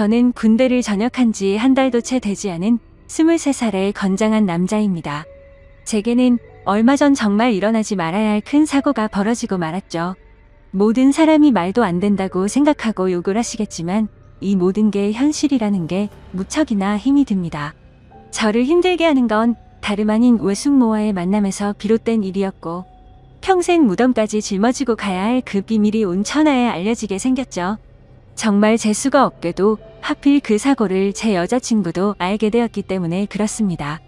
저는 군대를 전역한 지 한 달도 채 되지 않은 23살의 건장한 남자입니다. 제게는 얼마 전 정말 일어나지 말아야 할 큰 사고가 벌어지고 말았죠. 모든 사람이 말도 안 된다고 생각하고 욕을 하시겠지만 이 모든 게 현실이라는 게 무척이나 힘이 듭니다. 저를 힘들게 하는 건 다름 아닌 외숙모와의 만남에서 비롯된 일이었고 평생 무덤까지 짊어지고 가야 할 그 비밀이 온 천하에 알려지게 생겼죠. 정말 재수가 없게도 하필 그 사고를 제 여자친구도 알게 되었기 때문에 그렇습니다.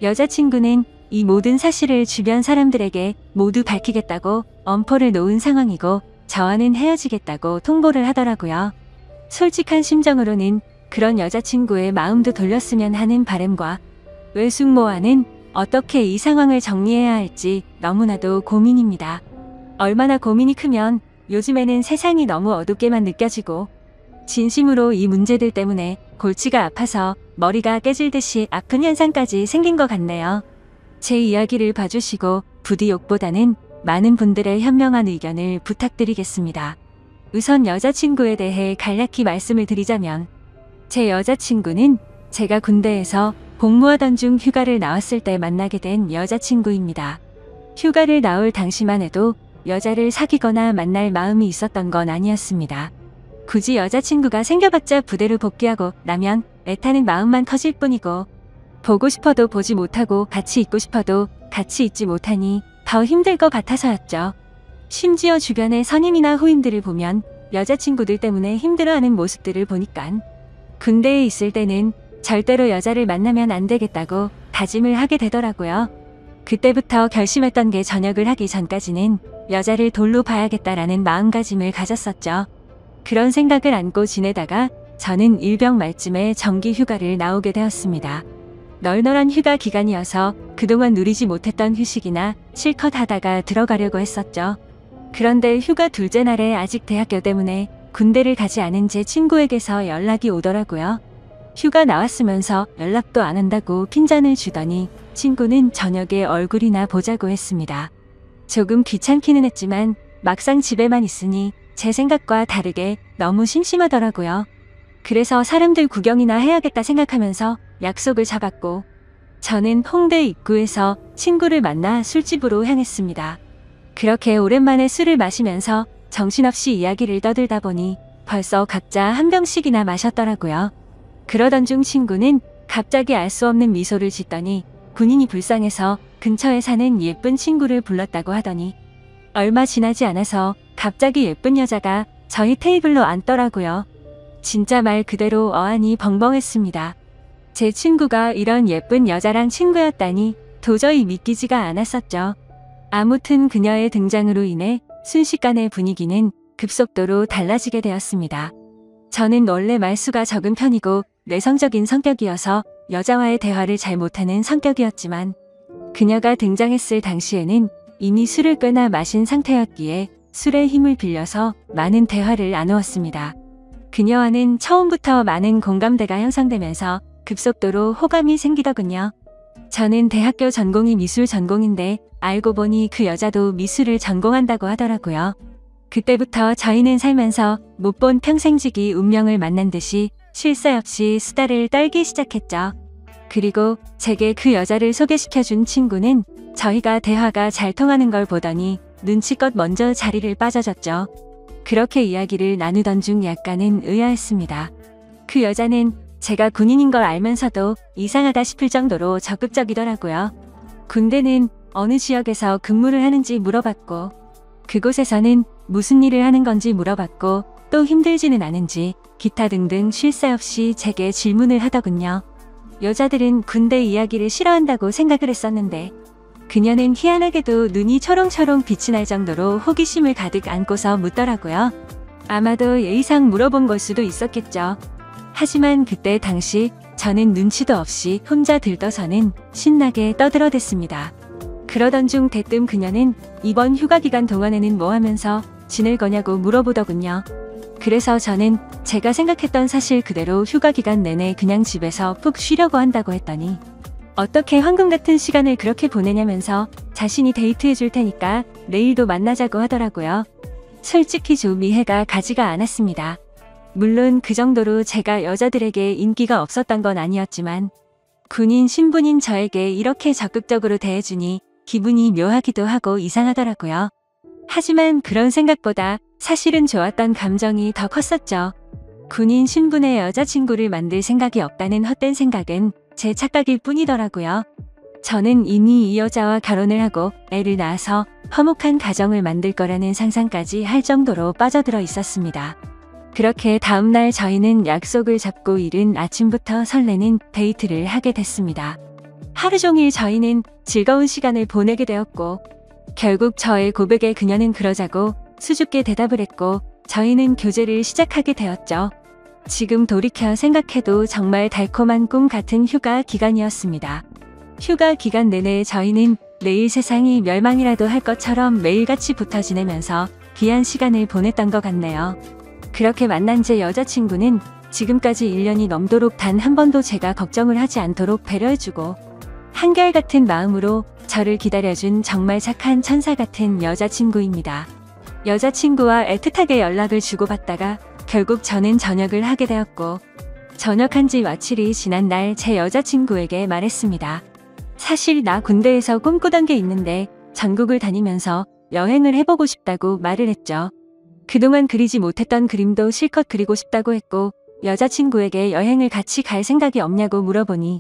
여자친구는 이 모든 사실을 주변 사람들에게 모두 밝히겠다고 엄포를 놓은 상황이고 저와는 헤어지겠다고 통보를 하더라고요. 솔직한 심정으로는 그런 여자친구의 마음도 돌렸으면 하는 바람과 외숙모와는 어떻게 이 상황을 정리해야 할지 너무나도 고민입니다. 얼마나 고민이 크면 요즘에는 세상이 너무 어둡게만 느껴지고 진심으로 이 문제들 때문에 골치가 아파서 머리가 깨질 듯이 아픈 현상까지 생긴 것 같네요. 제 이야기를 봐주시고 부디 욕보다는 많은 분들의 현명한 의견을 부탁드리겠습니다. 우선 여자친구에 대해 간략히 말씀을 드리자면 제 여자친구는 제가 군대에서 복무하던 중 휴가를 나왔을 때 만나게 된 여자친구입니다. 휴가를 나올 당시만 해도 여자를 사귀거나 만날 마음이 있었던 건 아니었습니다. 굳이 여자친구가 생겨봤자 부대로 복귀하고 나면 애타는 마음만 커질 뿐이고 보고 싶어도 보지 못하고 같이 있고 싶어도 같이 있지 못하니 더 힘들 것 같아서였죠. 심지어 주변의 선임이나 후임들을 보면 여자친구들 때문에 힘들어하는 모습들을 보니깐 군대에 있을 때는 절대로 여자를 만나면 안 되겠다고 다짐을 하게 되더라고요. 그때부터 결심했던 게 전역을 하기 전까지는 여자를 돌로 봐야겠다라는 마음가짐을 가졌었죠. 그런 생각을 안고 지내다가 저는 일병 말쯤에 정기 휴가를 나오게 되었습니다. 널널한 휴가 기간이어서 그동안 누리지 못했던 휴식이나 실컷 하다가 들어가려고 했었죠. 그런데 휴가 둘째 날에 아직 대학교 때문에 군대를 가지 않은 제 친구에게서 연락이 오더라고요. 휴가 나왔으면서 연락도 안 한다고 핀잔을 주더니 친구는 저녁에 얼굴이나 보자고 했습니다. 조금 귀찮기는 했지만 막상 집에만 있으니 제 생각과 다르게 너무 심심하더라고요. 그래서 사람들 구경이나 해야겠다 생각하면서 약속을 잡았고 저는 홍대 입구에서 친구를 만나 술집으로 향했습니다. 그렇게 오랜만에 술을 마시면서 정신없이 이야기를 떠들다 보니 벌써 각자 한 병씩이나 마셨더라고요. 그러던 중 친구는 갑자기 알 수 없는 미소를 짓더니 본인이 불쌍해서 근처에 사는 예쁜 친구를 불렀다고 하더니 얼마 지나지 않아서 갑자기 예쁜 여자가 저희 테이블로 앉더라고요. 진짜 말 그대로 어안이 벙벙했습니다. 제 친구가 이런 예쁜 여자랑 친구였다니 도저히 믿기지가 않았었죠. 아무튼 그녀의 등장으로 인해 순식간에 분위기는 급속도로 달라지게 되었습니다. 저는 원래 말수가 적은 편이고 내성적인 성격이어서 여자와의 대화를 잘 못하는 성격이었지만 그녀가 등장했을 당시에는 이미 술을 꽤나 마신 상태였기에 술의 힘을 빌려서 많은 대화를 나누었습니다. 그녀와는 처음부터 많은 공감대가 형성되면서 급속도로 호감이 생기더군요. 저는 대학교 전공이 미술 전공인데 알고 보니 그 여자도 미술을 전공한다고 하더라고요. 그때부터 저희는 살면서 못 본 평생지기 운명을 만난 듯이 쉴 새 없이 수다를 떨기 시작했죠. 그리고 제게 그 여자를 소개시켜준 친구는 저희가 대화가 잘 통하는 걸 보더니 눈치껏 먼저 자리를 빠져줬죠. 그렇게 이야기를 나누던 중 약간은 의아했습니다. 그 여자는 제가 군인인 걸 알면서도 이상하다 싶을 정도로 적극적이더라고요. 군대는 어느 지역에서 근무를 하는지 물어봤고 그곳에서는 무슨 일을 하는 건지 물어봤고 또 힘들지는 않은지 기타 등등 쉴 새 없이 제게 질문을 하더군요. 여자들은 군대 이야기를 싫어한다고 생각을 했었는데 그녀는 희한하게도 눈이 초롱초롱 빛이 날 정도로 호기심을 가득 안고서 묻더라고요. 아마도 예의상 물어본 걸 수도 있었겠죠. 하지만 그때 당시 저는 눈치도 없이 혼자 들떠서는 신나게 떠들어댔습니다. 그러던 중 대뜸 그녀는 이번 휴가 기간 동안에는 뭐 하면서 지낼 거냐고 물어보더군요. 그래서 저는 제가 생각했던 사실 그대로 휴가 기간 내내 그냥 집에서 푹 쉬려고 한다고 했더니 어떻게 황금 같은 시간을 그렇게 보내냐면서 자신이 데이트해 줄 테니까 내일도 만나자고 하더라고요. 솔직히 좀 이해가 가지가 않았습니다. 물론 그 정도로 제가 여자들에게 인기가 없었던 건 아니었지만 군인 신분인 저에게 이렇게 적극적으로 대해주니 기분이 묘하기도 하고 이상하더라고요. 하지만 그런 생각보다 사실은 좋았던 감정이 더 컸었죠. 군인 신분의 여자친구를 만들 생각이 없다는 헛된 생각은 제 착각일 뿐이더라고요. 저는 이미 이 여자와 결혼을 하고 애를 낳아서 화목한 가정을 만들 거라는 상상까지 할 정도로 빠져들어 있었습니다. 그렇게 다음날 저희는 약속을 잡고 이른 아침부터 설레는 데이트를 하게 됐습니다. 하루 종일 저희는 즐거운 시간을 보내게 되었고 결국 저의 고백에 그녀는 그러자고 수줍게 대답을 했고 저희는 교제를 시작하게 되었죠. 지금 돌이켜 생각해도 정말 달콤한 꿈 같은 휴가 기간이었습니다. 휴가 기간 내내 저희는 내일 세상이 멸망이라도 할 것처럼 매일같이 붙어 지내면서 귀한 시간을 보냈던 것 같네요. 그렇게 만난 제 여자친구는 지금까지 1년이 넘도록 단 한 번도 제가 걱정을 하지 않도록 배려해주고 한결같은 마음으로 저를 기다려준 정말 착한 천사 같은 여자친구입니다. 여자친구와 애틋하게 연락을 주고받다가 결국 저는 전역을 하게 되었고 전역한 지 며칠이 지난 날 제 여자친구에게 말했습니다. 사실 나 군대에서 꿈꾸던 게 있는데 전국을 다니면서 여행을 해보고 싶다고 말을 했죠. 그동안 그리지 못했던 그림도 실컷 그리고 싶다고 했고 여자친구에게 여행을 같이 갈 생각이 없냐고 물어보니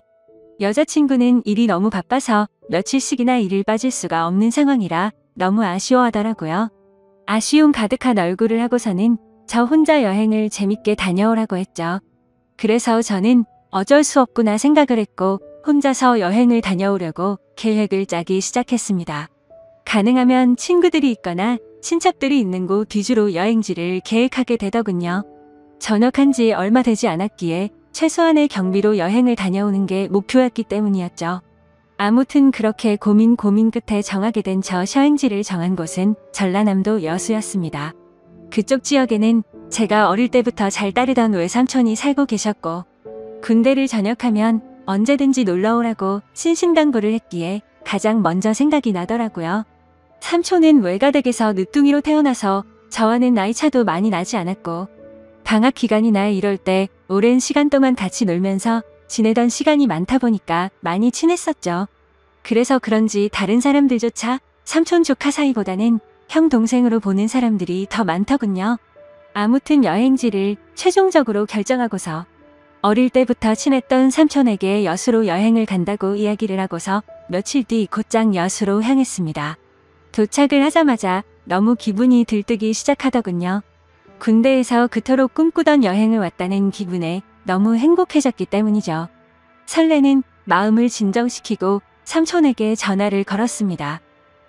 여자친구는 일이 너무 바빠서 며칠씩이나 일을 빠질 수가 없는 상황이라 너무 아쉬워하더라고요. 아쉬움 가득한 얼굴을 하고서는 저 혼자 여행을 재밌게 다녀오라고 했죠. 그래서 저는 어쩔 수 없구나 생각을 했고 혼자서 여행을 다녀오려고 계획을 짜기 시작했습니다. 가능하면 친구들이 있거나 친척들이 있는 곳 위주로 여행지를 계획하게 되더군요. 전역한 지 얼마 되지 않았기에 최소한의 경비로 여행을 다녀오는 게 목표였기 때문이었죠. 아무튼 그렇게 고민 끝에 정하게 된 저 여행지를 정한 곳은 전라남도 여수였습니다. 그쪽 지역에는 제가 어릴 때부터 잘 따르던 외삼촌이 살고 계셨고 군대를 전역하면 언제든지 놀러오라고 신신당부를 했기에 가장 먼저 생각이 나더라고요. 삼촌은 외가댁에서 늦둥이로 태어나서 저와는 나이차도 많이 나지 않았고 방학 기간이나 이럴 때 오랜 시간 동안 같이 놀면서 지내던 시간이 많다 보니까 많이 친했었죠. 그래서 그런지 다른 사람들조차 삼촌 조카 사이보다는 형 동생으로 보는 사람들이 더 많더군요. 아무튼 여행지를 최종적으로 결정하고서 어릴 때부터 친했던 삼촌에게 여수로 여행을 간다고 이야기를 하고서 며칠 뒤 곧장 여수로 향했습니다. 도착을 하자마자 너무 기분이 들뜨기 시작하더군요. 군대에서 그토록 꿈꾸던 여행을 왔다는 기분에 너무 행복해졌기 때문이죠. 설레는 마음을 진정시키고 삼촌에게 전화를 걸었습니다.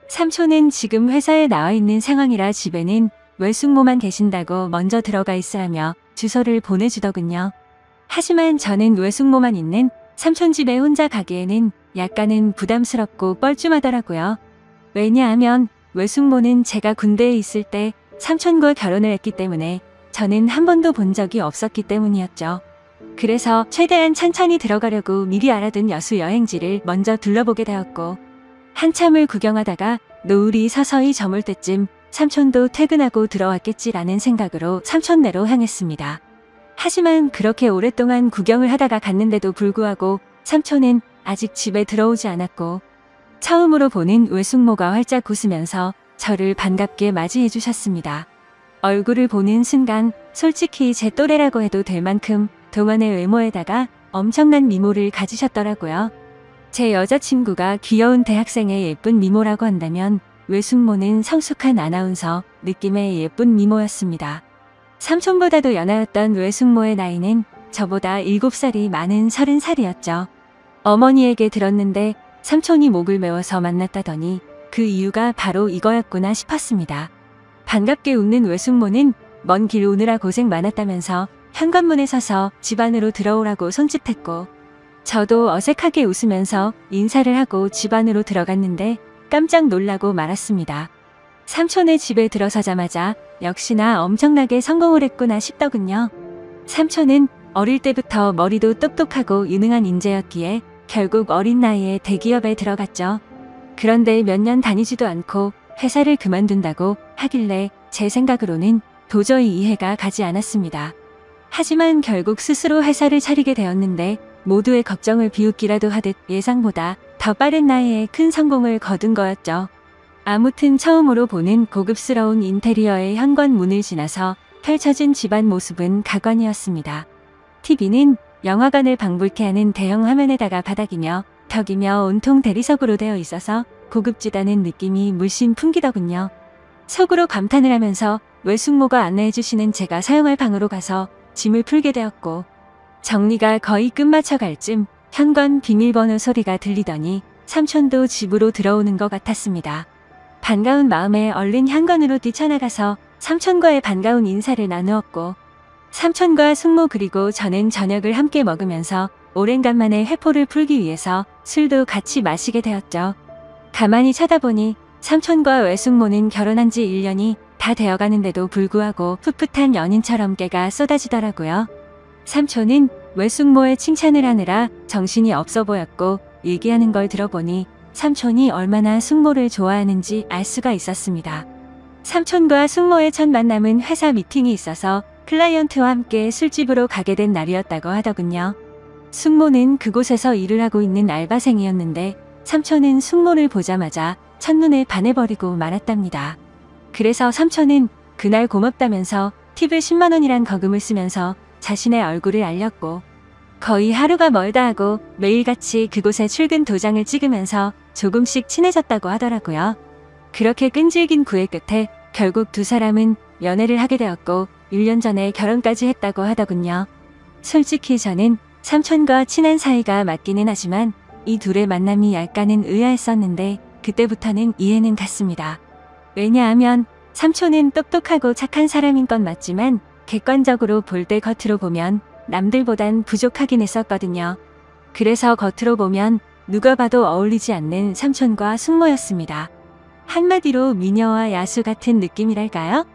삼촌은 지금 회사에 나와 있는 상황이라 집에는 외숙모만 계신다고 먼저 들어가 있으라며 주소를 보내주더군요. 하지만 저는 외숙모만 있는 삼촌 집에 혼자 가기에는 약간은 부담스럽고 뻘쭘하더라고요. 왜냐하면 외숙모는 제가 군대에 있을 때 삼촌과 결혼을 했기 때문에 저는 한 번도 본 적이 없었기 때문이었죠. 그래서 최대한 천천히 들어가려고 미리 알아둔 여수 여행지를 먼저 둘러보게 되었고 한참을 구경하다가 노을이 서서히 저물 때쯤 삼촌도 퇴근하고 들어왔겠지라는 생각으로 삼촌네로 향했습니다. 하지만 그렇게 오랫동안 구경을 하다가 갔는데도 불구하고 삼촌은 아직 집에 들어오지 않았고 처음으로 보는 외숙모가 활짝 웃으면서 저를 반갑게 맞이해 주셨습니다. 얼굴을 보는 순간 솔직히 제 또래라고 해도 될 만큼 동안의 외모에다가 엄청난 미모를 가지셨더라고요. 제 여자친구가 귀여운 대학생의 예쁜 미모라고 한다면 외숙모는 성숙한 아나운서 느낌의 예쁜 미모였습니다. 삼촌보다도 연하였던 외숙모의 나이는 저보다 7살이 많은 30살이었죠. 어머니에게 들었는데 삼촌이 목을 메워서 만났다더니 그 이유가 바로 이거였구나 싶었습니다. 반갑게 웃는 외숙모는 먼 길 오느라 고생 많았다면서 현관문에 서서 집 안으로 들어오라고 손짓했고 저도 어색하게 웃으면서 인사를 하고 집 안으로 들어갔는데 깜짝 놀라고 말았습니다. 삼촌의 집에 들어서자마자 역시나 엄청나게 성공을 했구나 싶더군요. 삼촌은 어릴 때부터 머리도 똑똑하고 유능한 인재였기에 결국 어린 나이에 대기업에 들어갔죠. 그런데 몇 년 다니지도 않고 회사를 그만둔다고 하길래 제 생각으로는 도저히 이해가 가지 않았습니다. 하지만 결국 스스로 회사를 차리게 되었는데 모두의 걱정을 비웃기라도 하듯 예상보다 더 빠른 나이에 큰 성공을 거둔 거였죠. 아무튼 처음으로 보는 고급스러운 인테리어의 현관문을 지나서 펼쳐진 집안 모습은 가관이었습니다. TV는 영화관을 방불케 하는 대형 화면에다가 바닥이며 벽이며 온통 대리석으로 되어 있어서 고급지다는 느낌이 물씬 풍기더군요. 속으로 감탄을 하면서 외숙모가 안내해주시는 제가 사용할 방으로 가서 짐을 풀게 되었고, 정리가 거의 끝마쳐 갈 쯤 현관 비밀번호 소리가 들리더니 삼촌도 집으로 들어오는 것 같았습니다. 반가운 마음에 얼른 현관으로 뛰쳐나가서 삼촌과의 반가운 인사를 나누었고, 삼촌과 숙모 그리고 저는 저녁을 함께 먹으면서 오랜간만에 회포를 풀기 위해서 술도 같이 마시게 되었죠. 가만히 쳐다보니 삼촌과 외숙모는 결혼한 지 1년이 다 되어가는데도 불구하고 풋풋한 연인처럼 깨가 쏟아지더라고요. 삼촌은 외숙모의 칭찬을 하느라 정신이 없어 보였고, 얘기하는 걸 들어보니 삼촌이 얼마나 숙모를 좋아하는지 알 수가 있었습니다. 삼촌과 숙모의 첫 만남은 회사 미팅이 있어서 클라이언트와 함께 술집으로 가게 된 날이었다고 하더군요. 숙모는 그곳에서 일을 하고 있는 알바생이었는데 삼촌은 숙모를 보자마자 첫눈에 반해버리고 말았답니다. 그래서 삼촌은 그날 고맙다면서 팁을 10만 원이란 거금을 쓰면서 자신의 얼굴을 알렸고, 거의 하루가 멀다 하고 매일같이 그곳에 출근 도장을 찍으면서 조금씩 친해졌다고 하더라고요. 그렇게 끈질긴 구애 끝에 결국 두 사람은 연애를 하게 되었고 1년 전에 결혼까지 했다고 하더군요. 솔직히 저는 삼촌과 친한 사이가 맞기는 하지만 이 둘의 만남이 약간은 의아했었는데 그때부터는 이해는 갔습니다. 왜냐하면 삼촌은 똑똑하고 착한 사람인 건 맞지만 객관적으로 볼 때 겉으로 보면 남들보단 부족하긴 했었거든요. 그래서 겉으로 보면 누가 봐도 어울리지 않는 삼촌과 숙모였습니다. 한마디로 미녀와 야수 같은 느낌이랄까요?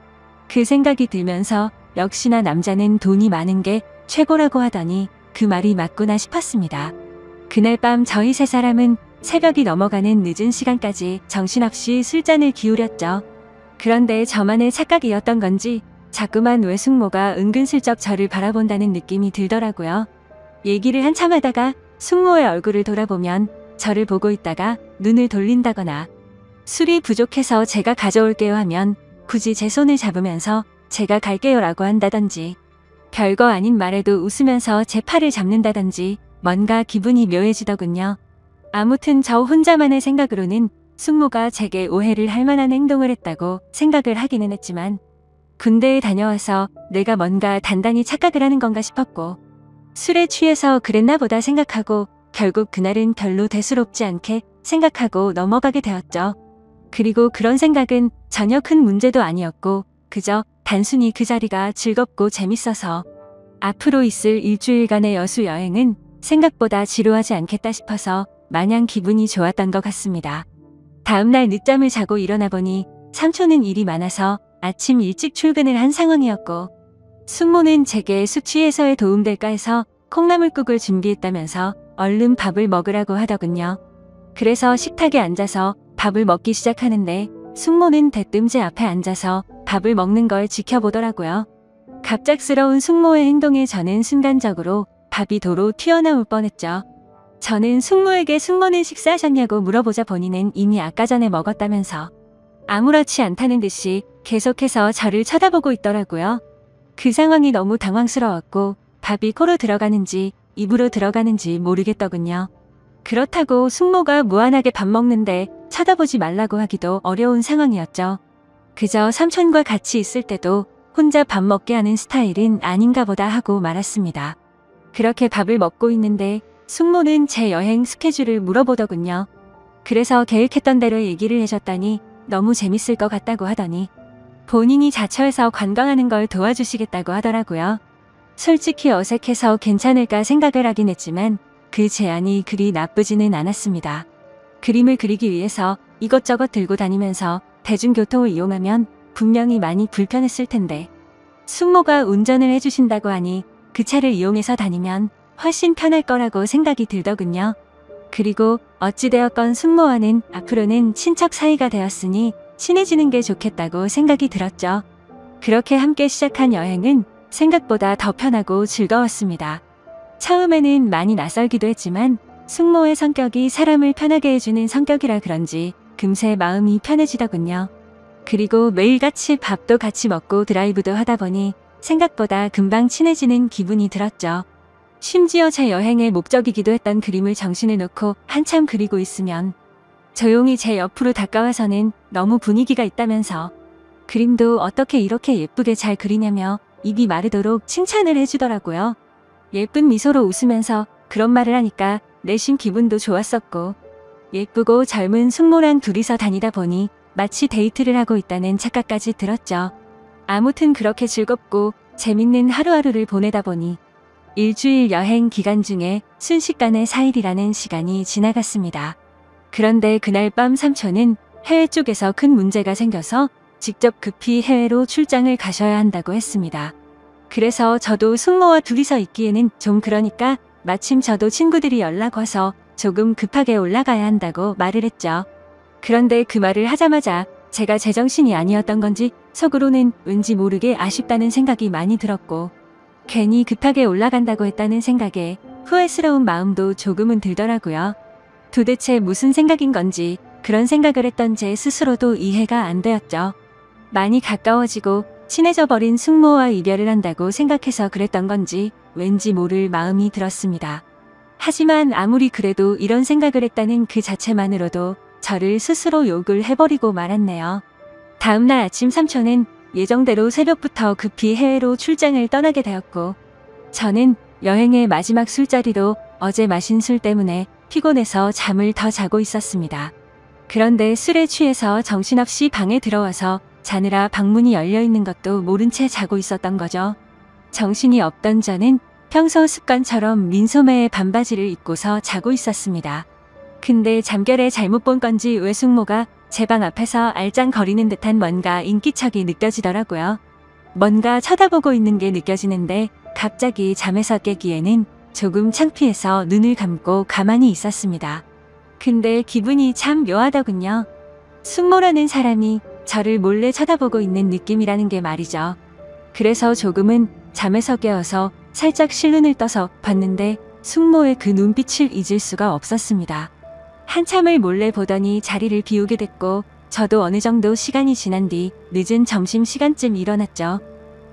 그 생각이 들면서 역시나 남자는 돈이 많은 게 최고라고 하더니 그 말이 맞구나 싶었습니다. 그날 밤 저희 세 사람은 새벽이 넘어가는 늦은 시간까지 정신없이 술잔을 기울였죠. 그런데 저만의 착각이었던 건지 자꾸만 외숙모가 은근슬쩍 저를 바라본다는 느낌이 들더라고요. 얘기를 한참 하다가 숙모의 얼굴을 돌아보면 저를 보고 있다가 눈을 돌린다거나, 술이 부족해서 제가 가져올게요 하면 굳이 제 손을 잡으면서 제가 갈게요 라고 한다든지, 별거 아닌 말에도 웃으면서 제 팔을 잡는다든지 뭔가 기분이 묘해지더군요. 아무튼 저 혼자만의 생각으로는 숙모가 제게 오해를 할 만한 행동을 했다고 생각을 하기는 했지만, 군대에 다녀와서 내가 뭔가 단단히 착각을 하는 건가 싶었고, 술에 취해서 그랬나 보다 생각하고 결국 그날은 별로 대수롭지 않게 생각하고 넘어가게 되었죠. 그리고 그런 생각은 전혀 큰 문제도 아니었고 그저 단순히 그 자리가 즐겁고 재밌어서 앞으로 있을 일주일간의 여수 여행은 생각보다 지루하지 않겠다 싶어서 마냥 기분이 좋았던 것 같습니다. 다음날 늦잠을 자고 일어나 보니 삼촌은 일이 많아서 아침 일찍 출근을 한 상황이었고, 숙모는 제게 숙취해소에 도움될까 해서 콩나물국을 준비했다면서 얼른 밥을 먹으라고 하더군요. 그래서 식탁에 앉아서 밥을 먹기 시작하는데 숙모는 대뜸 제 앞에 앉아서 밥을 먹는 걸 지켜보더라고요. 갑작스러운 숙모의 행동에 저는 순간적으로 밥이 도로 튀어나올 뻔했죠. 저는 숙모에게 숙모는 식사하셨냐고 물어보자 본인은 이미 아까 전에 먹었다면서 아무렇지 않다는 듯이 계속해서 저를 쳐다보고 있더라고요. 그 상황이 너무 당황스러웠고 밥이 코로 들어가는지 입으로 들어가는지 모르겠더군요. 그렇다고 숙모가 무한하게 밥 먹는데 쳐다보지 말라고 하기도 어려운 상황이었죠. 그저 삼촌과 같이 있을 때도 혼자 밥 먹게 하는 스타일은 아닌가 보다 하고 말았습니다. 그렇게 밥을 먹고 있는데 숙모는 제 여행 스케줄을 물어보더군요. 그래서 계획했던 대로 얘기를 해줬더니 너무 재밌을 것 같다고 하더니 본인이 자처해서 관광하는 걸 도와주시겠다고 하더라고요. 솔직히 어색해서 괜찮을까 생각을 하긴 했지만 그 제안이 그리 나쁘지는 않았습니다. 그림을 그리기 위해서 이것저것 들고 다니면서 대중교통을 이용하면 분명히 많이 불편했을 텐데 숙모가 운전을 해주신다고 하니 그 차를 이용해서 다니면 훨씬 편할 거라고 생각이 들더군요. 그리고 어찌되었건 숙모와는 앞으로는 친척 사이가 되었으니 친해지는 게 좋겠다고 생각이 들었죠. 그렇게 함께 시작한 여행은 생각보다 더 편하고 즐거웠습니다. 처음에는 많이 낯설기도 했지만 숙모의 성격이 사람을 편하게 해주는 성격이라 그런지 금세 마음이 편해지더군요. 그리고 매일같이 밥도 같이 먹고 드라이브도 하다 보니 생각보다 금방 친해지는 기분이 들었죠. 심지어 제 여행의 목적이기도 했던 그림을 정신을 놓고 한참 그리고 있으면 조용히 제 옆으로 다가와서는 너무 분위기가 있다면서 그림도 어떻게 이렇게 예쁘게 잘 그리냐며 입이 마르도록 칭찬을 해주더라고요. 예쁜 미소로 웃으면서 그런 말을 하니까 내심 기분도 좋았었고 예쁘고 젊은 숙모랑 둘이서 다니다 보니 마치 데이트를 하고 있다는 착각까지 들었죠. 아무튼 그렇게 즐겁고 재밌는 하루하루를 보내다 보니 일주일 여행 기간 중에 순식간에 4일이라는 시간이 지나갔습니다. 그런데 그날 밤 삼촌은 해외 쪽에서 큰 문제가 생겨서 직접 급히 해외로 출장을 가셔야 한다고 했습니다. 그래서 저도 숙모와 둘이서 있기에는 좀 그러니까 마침 저도 친구들이 연락 와서 조금 급하게 올라가야 한다고 말을 했죠. 그런데 그 말을 하자마자 제가 제정신이 아니었던 건지 속으로는 왠지 모르게 아쉽다는 생각이 많이 들었고 괜히 급하게 올라간다고 했다는 생각에 후회스러운 마음도 조금은 들더라고요. 도대체 무슨 생각인 건지 그런 생각을 했던 제 스스로도 이해가 안 되었죠. 많이 가까워지고 친해져 버린 숙모와 이별을 한다고 생각해서 그랬던 건지 왠지 모를 마음이 들었습니다. 하지만 아무리 그래도 이런 생각을 했다는 그 자체만으로도 저를 스스로 욕을 해버리고 말았네요. 다음날 아침 삼촌은 예정대로 새벽부터 급히 해외로 출장을 떠나게 되었고 저는 여행의 마지막 술자리로 어제 마신 술 때문에 피곤해서 잠을 더 자고 있었습니다. 그런데 술에 취해서 정신없이 방에 들어와서 자느라 방문이 열려있는 것도 모른 채 자고 있었던 거죠. 정신이 없던 저는 평소 습관처럼 민소매의 반바지를 입고서 자고 있었습니다. 근데 잠결에 잘못 본 건지 외숙모가 제 방 앞에서 알짱거리는 듯한 뭔가 인기척이 느껴지더라고요. 뭔가 쳐다보고 있는 게 느껴지는데 갑자기 잠에서 깨기에는 조금 창피해서 눈을 감고 가만히 있었습니다. 근데 기분이 참 묘하더군요. 숙모라는 사람이 저를 몰래 쳐다보고 있는 느낌이라는 게 말이죠. 그래서 조금은 잠에서 깨어서 살짝 실눈을 떠서 봤는데 숙모의 그 눈빛을 잊을 수가 없었습니다. 한참을 몰래 보더니 자리를 비우게 됐고 저도 어느 정도 시간이 지난 뒤 늦은 점심시간쯤 일어났죠.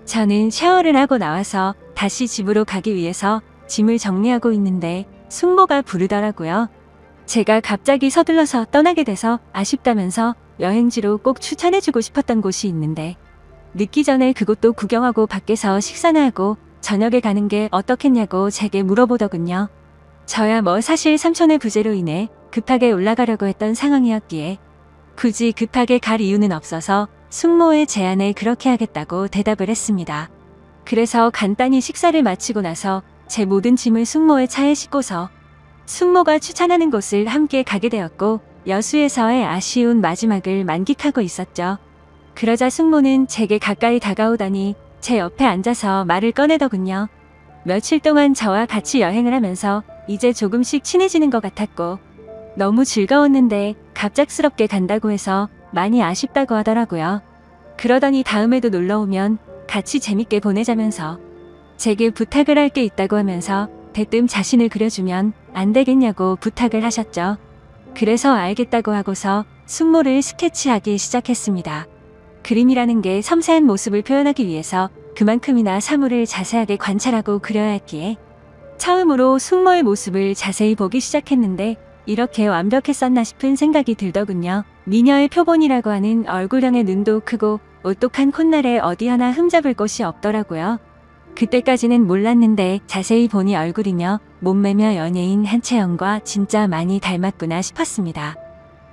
저는 샤워를 하고 나와서 다시 집으로 가기 위해서 짐을 정리하고 있는데 숙모가 부르더라고요. 제가 갑자기 서둘러서 떠나게 돼서 아쉽다면서 여행지로 꼭 추천해주고 싶었던 곳이 있는데 늦기 전에 그곳도 구경하고 밖에서 식사나 하고 저녁에 가는 게 어떻겠냐고 제게 물어보더군요. 저야 뭐 사실 삼촌의 부재로 인해 급하게 올라가려고 했던 상황이었기에 굳이 급하게 갈 이유는 없어서 숙모의 제안에 그렇게 하겠다고 대답을 했습니다. 그래서 간단히 식사를 마치고 나서 제 모든 짐을 숙모의 차에 싣고서 숙모가 추천하는 곳을 함께 가게 되었고 여수에서의 아쉬운 마지막을 만끽하고 있었죠. 그러자 숙모는 제게 가까이 다가오더니 제 옆에 앉아서 말을 꺼내더군요. 며칠 동안 저와 같이 여행을 하면서 이제 조금씩 친해지는 것 같았고 너무 즐거웠는데 갑작스럽게 간다고 해서 많이 아쉽다고 하더라고요. 그러더니 다음에도 놀러오면 같이 재밌게 보내자면서 제게 부탁을 할 게 있다고 하면서 대뜸 자신을 그려주면 안 되겠냐고 부탁을 하셨죠. 그래서 알겠다고 하고서 숙모를 스케치하기 시작했습니다. 그림이라는 게 섬세한 모습을 표현하기 위해서 그만큼이나 사물을 자세하게 관찰하고 그려야 했기에 처음으로 숙모의 모습을 자세히 보기 시작했는데 이렇게 완벽했었나 싶은 생각이 들더군요. 미녀의 표본이라고 하는 얼굴형의 눈도 크고 오똑한 콧날에 어디 하나 흠잡을 곳이 없더라고요. 그때까지는 몰랐는데 자세히 보니 얼굴이며 몸매며 연예인 한채영과 진짜 많이 닮았구나 싶었습니다.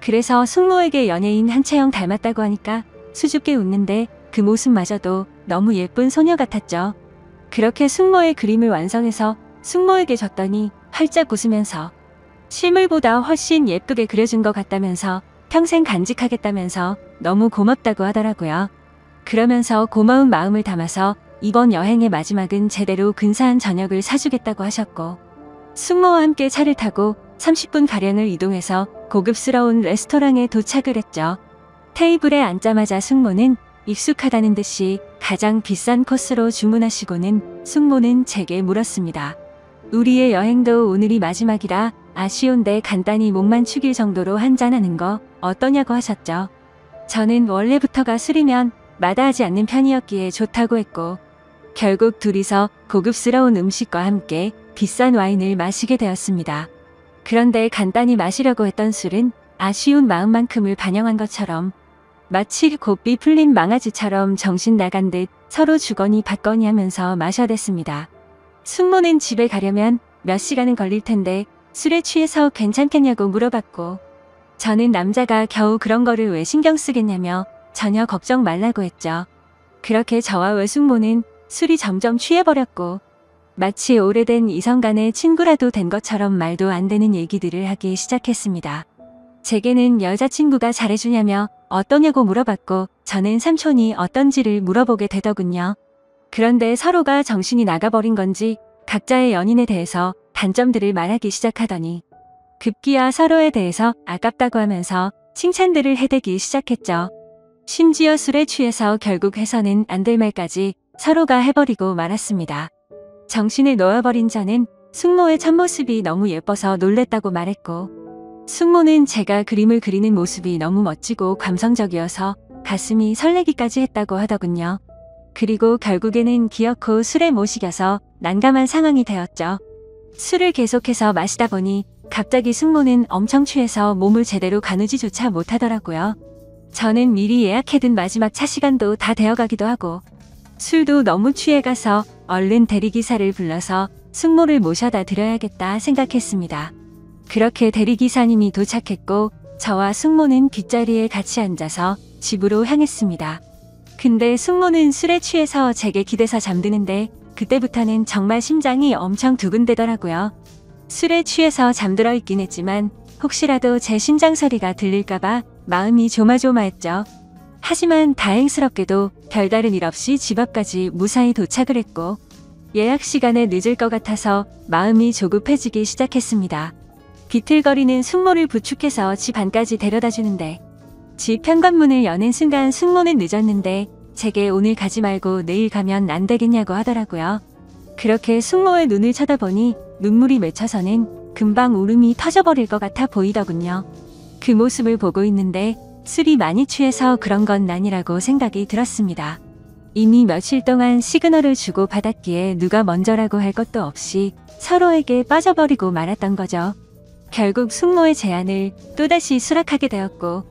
그래서 숙모에게 연예인 한채영 닮았다고 하니까 수줍게 웃는데 그 모습마저도 너무 예쁜 소녀 같았죠. 그렇게 숙모의 그림을 완성해서 숙모에게 줬더니 활짝 웃으면서 실물보다 훨씬 예쁘게 그려준 것 같다면서 평생 간직하겠다면서 너무 고맙다고 하더라고요. 그러면서 고마운 마음을 담아서 이번 여행의 마지막은 제대로 근사한 저녁을 사주겠다고 하셨고 숙모와 함께 차를 타고 30분가량을 이동해서 고급스러운 레스토랑에 도착을 했죠. 테이블에 앉자마자 숙모는 익숙하다는 듯이 가장 비싼 코스로 주문하시고는 숙모는 제게 물었습니다. 우리의 여행도 오늘이 마지막이라 아쉬운데 간단히 목만 축일 정도로 한잔하는 거 어떠냐고 하셨죠. 저는 원래부터가 술이면 마다하지 않는 편이었기에 좋다고 했고 결국 둘이서 고급스러운 음식과 함께 비싼 와인을 마시게 되었습니다. 그런데 간단히 마시려고 했던 술은 아쉬운 마음만큼을 반영한 것처럼 마치 고삐 풀린 망아지처럼 정신 나간 듯 서로 주거니 받거니 하면서 마셔댔습니다. 숙모는 집에 가려면 몇 시간은 걸릴 텐데 술에 취해서 괜찮겠냐고 물어봤고 저는 남자가 겨우 그런 거를 왜 신경 쓰겠냐며 전혀 걱정 말라고 했죠. 그렇게 저와 외숙모는 술이 점점 취해버렸고 마치 오래된 이성 간의 친구라도 된 것처럼 말도 안 되는 얘기들을 하기 시작했습니다. 제게는 여자친구가 잘해주냐며 어떠냐고 물어봤고 저는 삼촌이 어떤지를 물어보게 되더군요. 그런데 서로가 정신이 나가버린 건지 각자의 연인에 대해서 단점들을 말하기 시작하더니 급기야 서로에 대해서 아깝다고 하면서 칭찬들을 해대기 시작했죠. 심지어 술에 취해서 결국 해서는 안 될 말까지 서로가 해버리고 말았습니다. 정신을 놓아버린 저는 숙모의 첫모습이 너무 예뻐서 놀랬다고 말했고 숙모는 제가 그림을 그리는 모습이 너무 멋지고 감성적이어서 가슴이 설레기까지 했다고 하더군요. 그리고 결국에는 기어코 술에 못 이겨서 난감한 상황이 되었죠. 술을 계속해서 마시다 보니 갑자기 숙모는 엄청 취해서 몸을 제대로 가누지조차 못하더라고요. 저는 미리 예약해둔 마지막 차 시간도 다 되어가기도 하고 술도 너무 취해가서 얼른 대리기사를 불러서 숙모를 모셔다 드려야겠다 생각했습니다. 그렇게 대리기사님이 도착했고 저와 숙모는 뒷자리에 같이 앉아서 집으로 향했습니다. 근데 숙모는 술에 취해서 제게 기대서 잠드는데 그때부터는 정말 심장이 엄청 두근대더라고요. 술에 취해서 잠들어 있긴 했지만 혹시라도 제 심장 소리가 들릴까봐 마음이 조마조마했죠. 하지만 다행스럽게도 별다른 일 없이 집 앞까지 무사히 도착을 했고 예약 시간에 늦을 것 같아서 마음이 조급해지기 시작했습니다. 비틀거리는 숙모를 부축해서 집 안까지 데려다 주는데 집 현관문을 여는 순간 숙모는 늦었는데 제게 오늘 가지 말고 내일 가면 안 되겠냐고 하더라고요. 그렇게 숙모의 눈을 쳐다보니 눈물이 맺혀서는 금방 울음이 터져버릴 것 같아 보이더군요. 그 모습을 보고 있는데 술이 많이 취해서 그런 건 아니라고 생각이 들었습니다. 이미 며칠 동안 시그널을 주고 받았기에 누가 먼저라고 할 것도 없이 서로에게 빠져버리고 말았던 거죠. 결국 숙모의 제안을 또다시 수락하게 되었고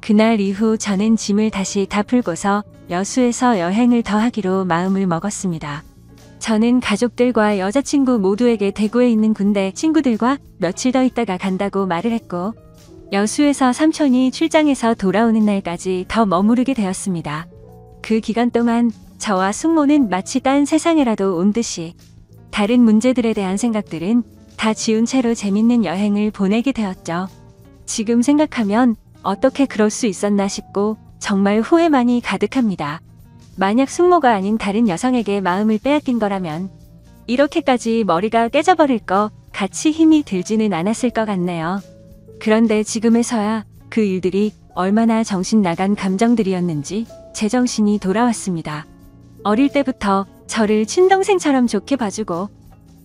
그날 이후 저는 짐을 다시 다 풀고서 여수에서 여행을 더 하기로 마음을 먹었습니다. 저는 가족들과 여자친구 모두에게 대구에 있는 군대 친구들과 며칠 더 있다가 간다고 말을 했고 여수에서 삼촌이 출장에서 돌아오는 날까지 더 머무르게 되었습니다. 그 기간 동안 저와 숙모는 마치 딴 세상에라도 온 듯이 다른 문제들에 대한 생각들은 다 지운 채로 재밌는 여행을 보내게 되었죠. 지금 생각하면 어떻게 그럴 수 있었나 싶고 정말 후회만이 가득합니다. 만약 숙모가 아닌 다른 여성에게 마음을 빼앗긴 거라면 이렇게까지 머리가 깨져버릴 거 같이 힘이 들지는 않았을 것 같네요. 그런데 지금에서야 그 일들이 얼마나 정신 나간 감정들이었는지 제정신이 돌아왔습니다. 어릴 때부터 저를 친동생처럼 좋게 봐주고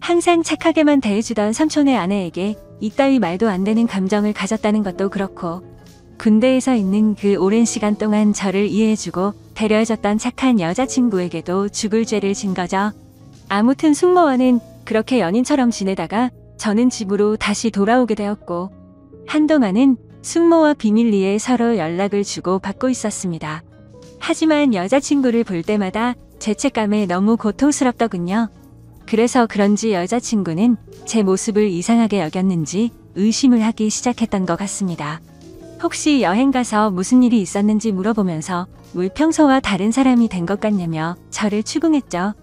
항상 착하게만 대해주던 삼촌의 아내에게 이따위 말도 안 되는 감정을 가졌다는 것도 그렇고 군대에서 있는 그 오랜 시간 동안 저를 이해해주고 배려해줬던 착한 여자친구에게도 죽을 죄를 진 거죠. 아무튼 숙모와는 그렇게 연인처럼 지내다가 저는 집으로 다시 돌아오게 되었고 한동안은 숙모와 비밀리에 서로 연락을 주고 받고 있었습니다. 하지만 여자친구를 볼 때마다 죄책감에 너무 고통스럽더군요. 그래서 그런지 여자친구는 제 모습을 이상하게 여겼는지 의심을 하기 시작했던 것 같습니다. 혹시 여행 가서 무슨 일이 있었는지 물어보면서 왜 평소와 다른 사람이 된 것 같냐며 저를 추궁했죠.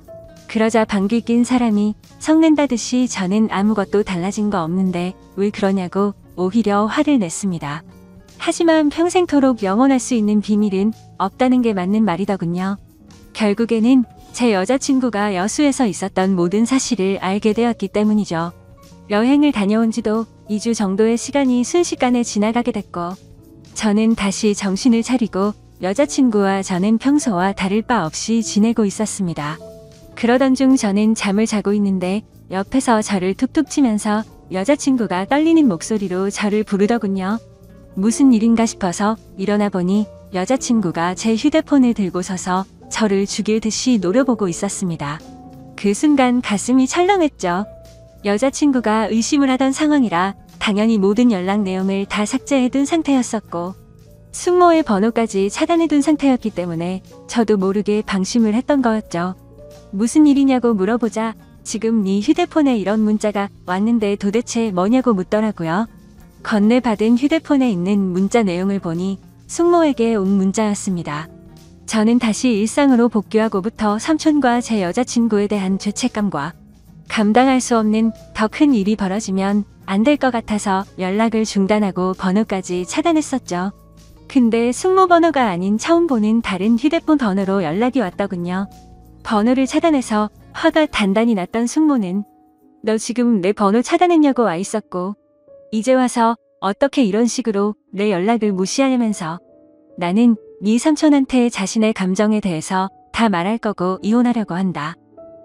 그러자 방귀 낀 사람이 성낸다듯이 저는 아무것도 달라진 거 없는데 왜 그러냐고 오히려 화를 냈습니다. 하지만 평생토록 영원할 수 있는 비밀은 없다는 게 맞는 말이더군요. 결국에는 제 여자친구가 여수에서 있었던 모든 사실을 알게 되었기 때문이죠. 여행을 다녀온 지도 2주 정도의 시간이 순식간에 지나가게 됐고 저는 다시 정신을 차리고 여자친구와 저는 평소와 다를 바 없이 지내고 있었습니다. 그러던 중 저는 잠을 자고 있는데 옆에서 저를 툭툭 치면서 여자친구가 떨리는 목소리로 저를 부르더군요. 무슨 일인가 싶어서 일어나 보니 여자친구가 제 휴대폰을 들고 서서 저를 죽일 듯이 노려보고 있었습니다. 그 순간 가슴이 철렁했죠. 여자친구가 의심을 하던 상황이라 당연히 모든 연락 내용을 다 삭제해둔 상태였었고 숙모의 번호까지 차단해둔 상태였기 때문에 저도 모르게 방심을 했던 거였죠. 무슨 일이냐고 물어보자 지금 네 휴대폰에 이런 문자가 왔는데 도대체 뭐냐고 묻더라고요. 건네받은 휴대폰에 있는 문자 내용을 보니 숙모에게 온 문자였습니다. 저는 다시 일상으로 복귀하고부터 삼촌과 제 여자친구에 대한 죄책감과 감당할 수 없는 더 큰 일이 벌어지면 안 될 것 같아서 연락을 중단하고 번호까지 차단했었죠. 근데 숙모 번호가 아닌 처음 보는 다른 휴대폰 번호로 연락이 왔더군요. 번호를 차단해서 화가 단단히 났던 숙모는 너 지금 내 번호 차단했냐고 와 있었고 이제 와서 어떻게 이런 식으로 내 연락을 무시하냐면서 나는 네 삼촌한테 자신의 감정에 대해서 다 말할 거고 이혼하려고 한다.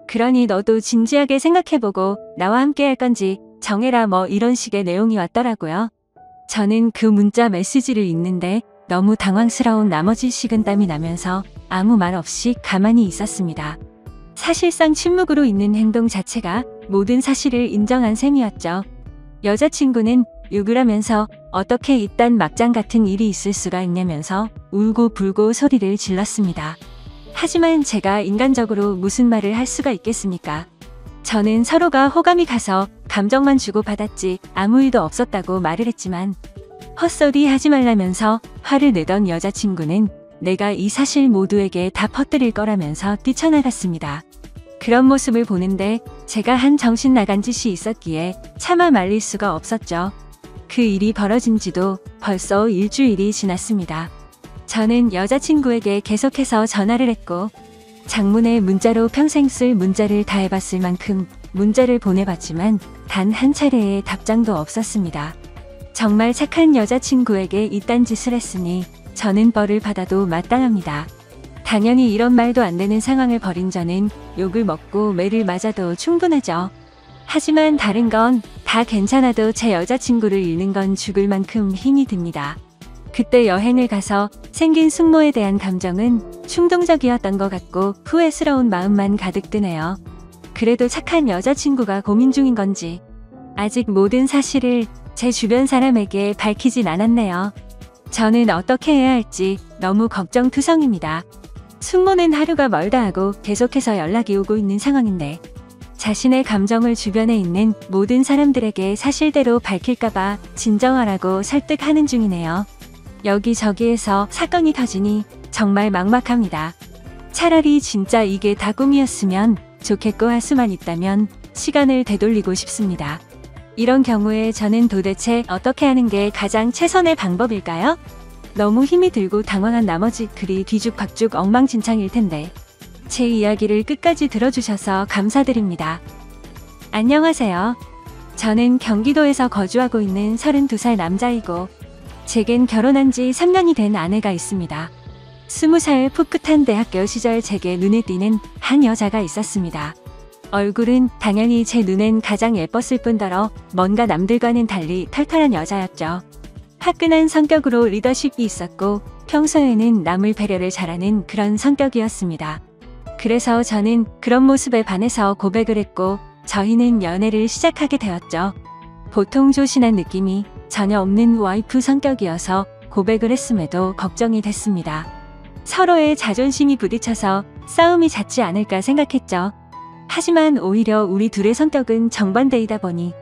그러니 너도 진지하게 생각해보고 나와 함께 할 건지 정해라 뭐 이런 식의 내용이 왔더라고요. 저는 그 문자 메시지를 읽는데 너무 당황스러운 나머지 식은땀이 나면서 아무 말 없이 가만히 있었습니다. 사실상 침묵으로 있는 행동 자체가 모든 사실을 인정한 셈이었죠. 여자친구는 욕을 하면서 어떻게 이딴 막장 같은 일이 있을 수가 있냐면서 울고 불고 소리를 질렀습니다. 하지만 제가 인간적으로 무슨 말을 할 수가 있겠습니까? 저는 서로가 호감이 가서 감정만 주고받았지 아무 일도 없었다고 말을 했지만 헛소리 하지 말라면서 화를 내던 여자친구는 내가 이 사실 모두에게 다 퍼뜨릴 거라면서 뛰쳐나갔습니다. 그런 모습을 보는데 제가 한 정신 나간 짓이 있었기에 차마 말릴 수가 없었죠. 그 일이 벌어진 지도 벌써 일주일이 지났습니다. 저는 여자친구에게 계속해서 전화를 했고 장문의 문자로 평생 쓸 문자를 다 해봤을 만큼 문자를 보내봤지만 단 한 차례의 답장도 없었습니다. 정말 착한 여자친구에게 이딴 짓을 했으니 저는 벌을 받아도 마땅합니다. 당연히 이런 말도 안 되는 상황을 벌인 저는 욕을 먹고 매를 맞아도 충분하죠. 하지만 다른 건 다 괜찮아도 제 여자친구를 잃는 건 죽을 만큼 힘이 듭니다. 그때 여행을 가서 생긴 숙모에 대한 감정은 충동적이었던 것 같고 후회스러운 마음만 가득 드네요. 그래도 착한 여자친구가 고민 중인 건지 아직 모든 사실을 제 주변 사람에게 밝히진 않았네요. 저는 어떻게 해야 할지 너무 걱정투성입니다. 숙모는 하루가 멀다 하고 계속해서 연락이 오고 있는 상황인데 자신의 감정을 주변에 있는 모든 사람들에게 사실대로 밝힐까봐 진정하라고 설득하는 중이네요. 여기저기에서 사건이 터지니 정말 막막합니다. 차라리 진짜 이게 다 꿈이었으면 좋겠고 할 수만 있다면 시간을 되돌리고 싶습니다. 이런 경우에 저는 도대체 어떻게 하는 게 가장 최선의 방법일까요? 너무 힘이 들고 당황한 나머지 글이 뒤죽박죽 엉망진창일 텐데 제 이야기를 끝까지 들어주셔서 감사드립니다. 안녕하세요. 저는 경기도에서 거주하고 있는 32살 남자이고 제겐 결혼한 지 3년이 된 아내가 있습니다. 20살 풋풋한 대학교 시절 제게 눈에 띄는 한 여자가 있었습니다. 얼굴은 당연히 제 눈엔 가장 예뻤을 뿐더러 뭔가 남들과는 달리 털털한 여자였죠. 화끈한 성격으로 리더십이 있었고 평소에는 남을 배려를 잘하는 그런 성격이었습니다. 그래서 저는 그런 모습에 반해서 고백을 했고 저희는 연애를 시작하게 되었죠. 보통 조신한 느낌이 전혀 없는 와이프 성격이어서 고백을 했음에도 걱정이 됐습니다. 서로의 자존심이 부딪혀서 싸움이 잦지 않을까 생각했죠. 하지만 오히려 우리 둘의 성격은 정반대이다 보니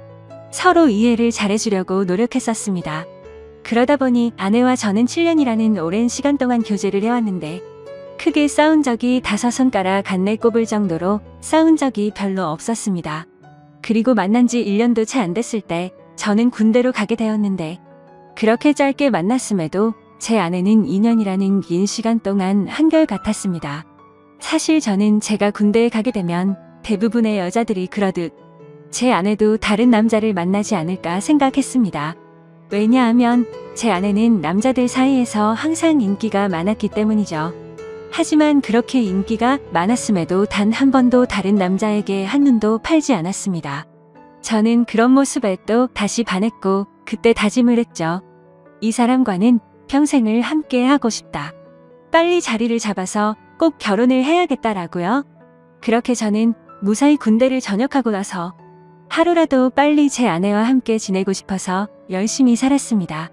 서로 이해를 잘해주려고 노력했었습니다. 그러다 보니 아내와 저는 7년이라는 오랜 시간 동안 교제를 해왔는데 크게 싸운 적이 5손가락 안내 꼽을 정도로 싸운 적이 별로 없었습니다. 그리고 만난 지 1년도 채 안 됐을 때 저는 군대로 가게 되었는데 그렇게 짧게 만났음에도 제 아내는 2년이라는 긴 시간 동안 한결같았습니다. 사실 저는 제가 군대에 가게 되면 대부분의 여자들이 그러듯 제 아내도 다른 남자를 만나지 않을까 생각했습니다. 왜냐하면 제 아내는 남자들 사이에서 항상 인기가 많았기 때문이죠. 하지만 그렇게 인기가 많았음에도 단 한 번도 다른 남자에게 한눈도 팔지 않았습니다. 저는 그런 모습에 또 다시 반했고 그때 다짐을 했죠. 이 사람과는 평생을 함께 하고 싶다. 빨리 자리를 잡아서 꼭 결혼을 해야겠다라고요. 그렇게 저는 무사히 군대를 전역하고 나서 하루라도 빨리 제 아내와 함께 지내고 싶어서 열심히 살았습니다.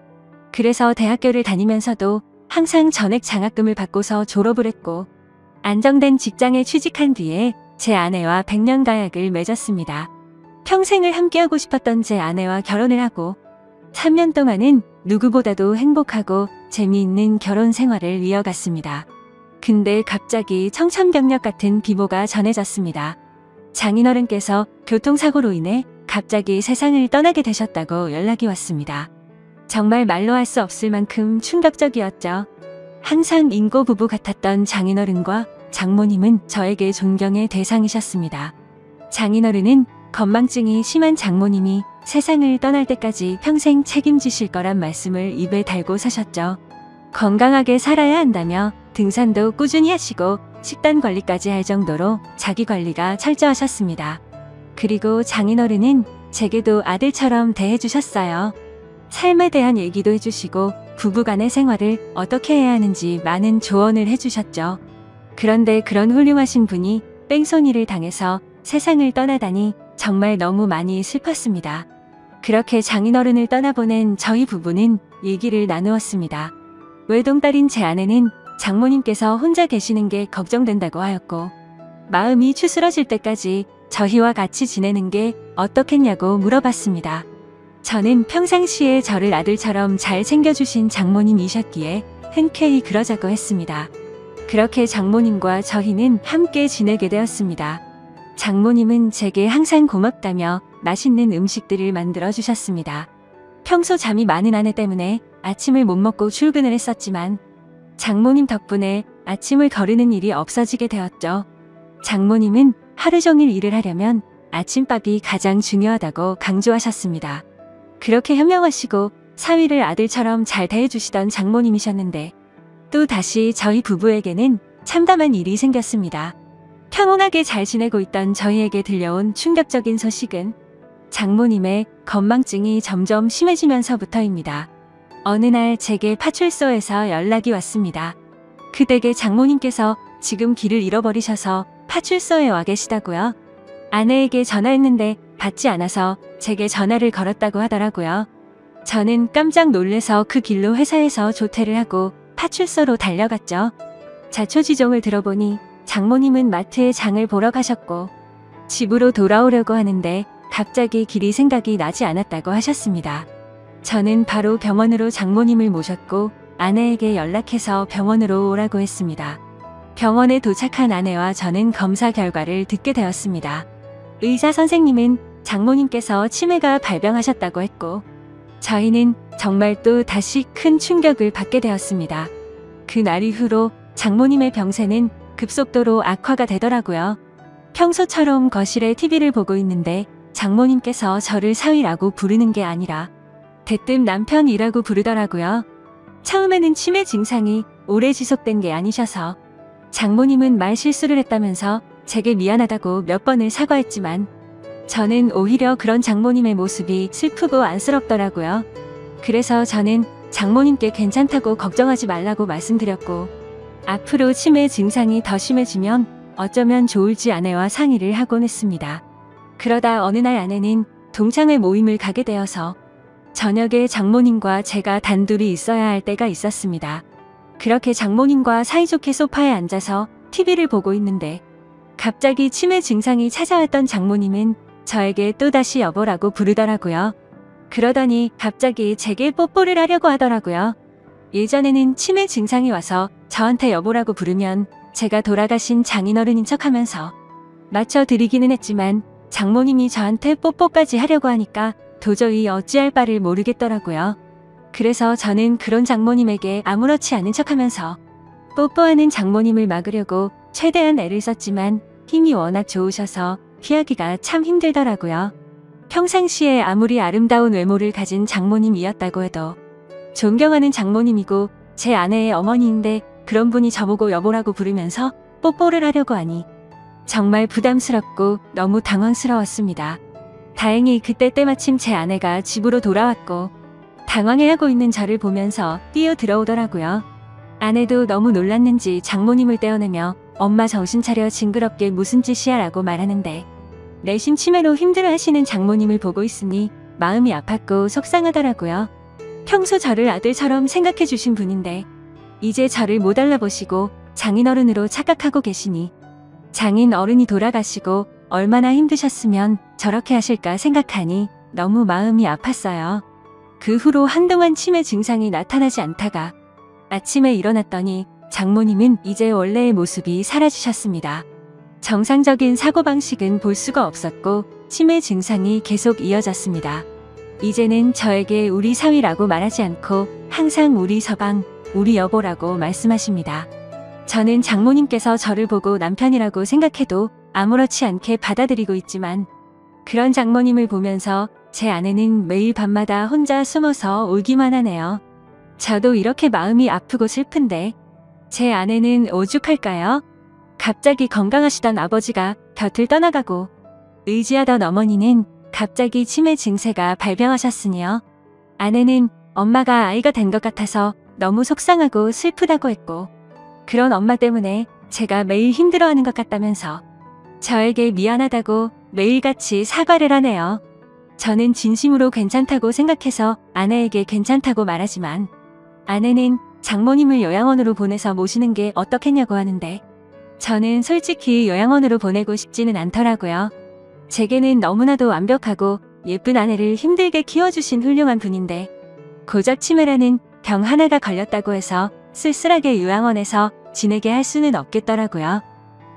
그래서 대학교를 다니면서도 항상 전액 장학금을 받고서 졸업을 했고 안정된 직장에 취직한 뒤에 제 아내와 100년 가약을 맺었습니다. 평생을 함께하고 싶었던 제 아내와 결혼을 하고 3년 동안은 누구보다도 행복하고 재미있는 결혼 생활을 이어갔습니다. 근데 갑자기 청천벽력 같은 비보가 전해졌습니다. 장인어른께서 교통사고로 인해 갑자기 세상을 떠나게 되셨다고 연락이 왔습니다. 정말 말로 할 수 없을 만큼 충격적이었죠. 항상 인고 부부 같았던 장인어른과 장모님은 저에게 존경의 대상이셨습니다. 장인어른은 건망증이 심한 장모님이 세상을 떠날 때까지 평생 책임지실 거란 말씀을 입에 달고 사셨죠. 건강하게 살아야 한다며 등산도 꾸준히 하시고 식단 관리까지 할 정도로 자기 관리가 철저하셨습니다. 그리고 장인어른은 제게도 아들처럼 대해주셨어요. 삶에 대한 얘기도 해주시고 부부간의 생활을 어떻게 해야 하는지 많은 조언을 해주셨죠. 그런데 그런 훌륭하신 분이 뺑소니를 당해서 세상을 떠나다니 정말 너무 많이 슬펐습니다. 그렇게 장인어른을 떠나보낸 저희 부부는 얘기를 나누었습니다. 외동딸인 제 아내는 장모님께서 혼자 계시는 게 걱정된다고 하였고 마음이 추스러질 때까지 저희와 같이 지내는 게 어떻겠냐고 물어봤습니다. 저는 평상시에 저를 아들처럼 잘 챙겨주신 장모님이셨기에 흔쾌히 그러자고 했습니다. 그렇게 장모님과 저희는 함께 지내게 되었습니다. 장모님은 제게 항상 고맙다며 맛있는 음식들을 만들어 주셨습니다. 평소 잠이 많은 아내 때문에 아침을 못 먹고 출근을 했었지만 장모님 덕분에 아침을 거르는 일이 없어지게 되었죠. 장모님은 하루 종일 일을 하려면 아침밥이 가장 중요하다고 강조하셨습니다. 그렇게 현명하시고 사위를 아들처럼 잘 대해주시던 장모님이셨는데 또 다시 저희 부부에게는 참담한 일이 생겼습니다. 평온하게 잘 지내고 있던 저희에게 들려온 충격적인 소식은 장모님의 건망증이 점점 심해지면서부터입니다. 어느 날 제게 파출소에서 연락이 왔습니다. 그 댁의 장모님께서 지금 길을 잃어버리셔서 파출소에 와 계시다고요. 아내에게 전화했는데 받지 않아서 제게 전화를 걸었다고 하더라고요. 저는 깜짝 놀래서 그 길로 회사에서 조퇴를 하고 파출소로 달려갔죠. 자초지종을 들어보니 장모님은 마트에 장을 보러 가셨고 집으로 돌아오려고 하는데 갑자기 길이 생각이 나지 않았다고 하셨습니다. 저는 바로 병원으로 장모님을 모셨고 아내에게 연락해서 병원으로 오라고 했습니다. 병원에 도착한 아내와 저는 검사 결과를 듣게 되었습니다. 의사 선생님은 장모님께서 치매가 발병하셨다고 했고 저희는 정말 또 다시 큰 충격을 받게 되었습니다. 그날 이후로 장모님의 병세는 급속도로 악화가 되더라고요. 평소처럼 거실에 TV를 보고 있는데 장모님께서 저를 사위라고 부르는 게 아니라 대뜸 남편이라고 부르더라고요. 처음에는 치매 증상이 오래 지속된 게 아니셔서 장모님은 말 실수를 했다면서 제게 미안하다고 몇 번을 사과했지만 저는 오히려 그런 장모님의 모습이 슬프고 안쓰럽더라고요. 그래서 저는 장모님께 괜찮다고 걱정하지 말라고 말씀드렸고 앞으로 치매 증상이 더 심해지면 어쩌면 좋을지 아내와 상의를 하곤 했습니다. 그러다 어느 날 아내는 동창회 모임을 가게 되어서 저녁에 장모님과 제가 단둘이 있어야 할 때가 있었습니다. 그렇게 장모님과 사이좋게 소파에 앉아서 TV를 보고 있는데 갑자기 치매 증상이 찾아왔던 장모님은 저에게 또다시 여보라고 부르더라고요. 그러더니 갑자기 제게 뽀뽀를 하려고 하더라고요. 예전에는 치매 증상이 와서 저한테 여보라고 부르면 제가 돌아가신 장인어른인 척하면서 맞춰드리기는 했지만 장모님이 저한테 뽀뽀까지 하려고 하니까 도저히 어찌할 바를 모르겠더라고요. 그래서 저는 그런 장모님에게 아무렇지 않은 척하면서 뽀뽀하는 장모님을 막으려고 최대한 애를 썼지만 힘이 워낙 좋으셔서 피하기가 참 힘들더라고요. 평상시에 아무리 아름다운 외모를 가진 장모님이었다고 해도 존경하는 장모님이고 제 아내의 어머니인데 그런 분이 저보고 여보라고 부르면서 뽀뽀를 하려고 하니 정말 부담스럽고 너무 당황스러웠습니다. 다행히 그때 때마침 제 아내가 집으로 돌아왔고 당황해하고 있는 저를 보면서 뛰어 들어오더라고요. 아내도 너무 놀랐는지 장모님을 떼어내며 엄마 정신 차려 징그럽게 무슨 짓이야 라고 말하는데 내심 치매로 힘들어하시는 장모님을 보고 있으니 마음이 아팠고 속상하더라고요. 평소 저를 아들처럼 생각해 주신 분인데 이제 저를 못 알아보시고 장인어른으로 착각하고 계시니 장인 어른이 돌아가시고 얼마나 힘드셨으면 저렇게 하실까 생각하니 너무 마음이 아팠어요. 그 후로 한동안 치매 증상이 나타나지 않다가 아침에 일어났더니 장모님은 이제 원래의 모습이 사라지셨습니다. 정상적인 사고방식은 볼 수가 없었고 치매 증상이 계속 이어졌습니다. 이제는 저에게 우리 사위라고 말하지 않고 항상 우리 서방, 우리 여보라고 말씀하십니다. 저는 장모님께서 저를 보고 남편이라고 생각해도 아무렇지 않게 받아들이고 있지만 그런 장모님을 보면서 제 아내는 매일 밤마다 혼자 숨어서 울기만 하네요. 저도 이렇게 마음이 아프고 슬픈데 제 아내는 오죽할까요? 갑자기 건강하시던 아버지가 곁을 떠나가고 의지하던 어머니는 갑자기 치매 증세가 발병하셨으니요. 아내는 엄마가 아이가 된 것 같아서 너무 속상하고 슬프다고 했고 그런 엄마 때문에 제가 매일 힘들어하는 것 같다면서 저에게 미안하다고 매일같이 사과를 하네요. 저는 진심으로 괜찮다고 생각해서 아내에게 괜찮다고 말하지만 아내는 장모님을 요양원으로 보내서 모시는 게 어떻겠냐고 하는데 저는 솔직히 요양원으로 보내고 싶지는 않더라고요. 제게는 너무나도 완벽하고 예쁜 아내를 힘들게 키워주신 훌륭한 분인데 고작 치매라는 병 하나가 걸렸다고 해서 쓸쓸하게 요양원에서 지내게 할 수는 없겠더라고요.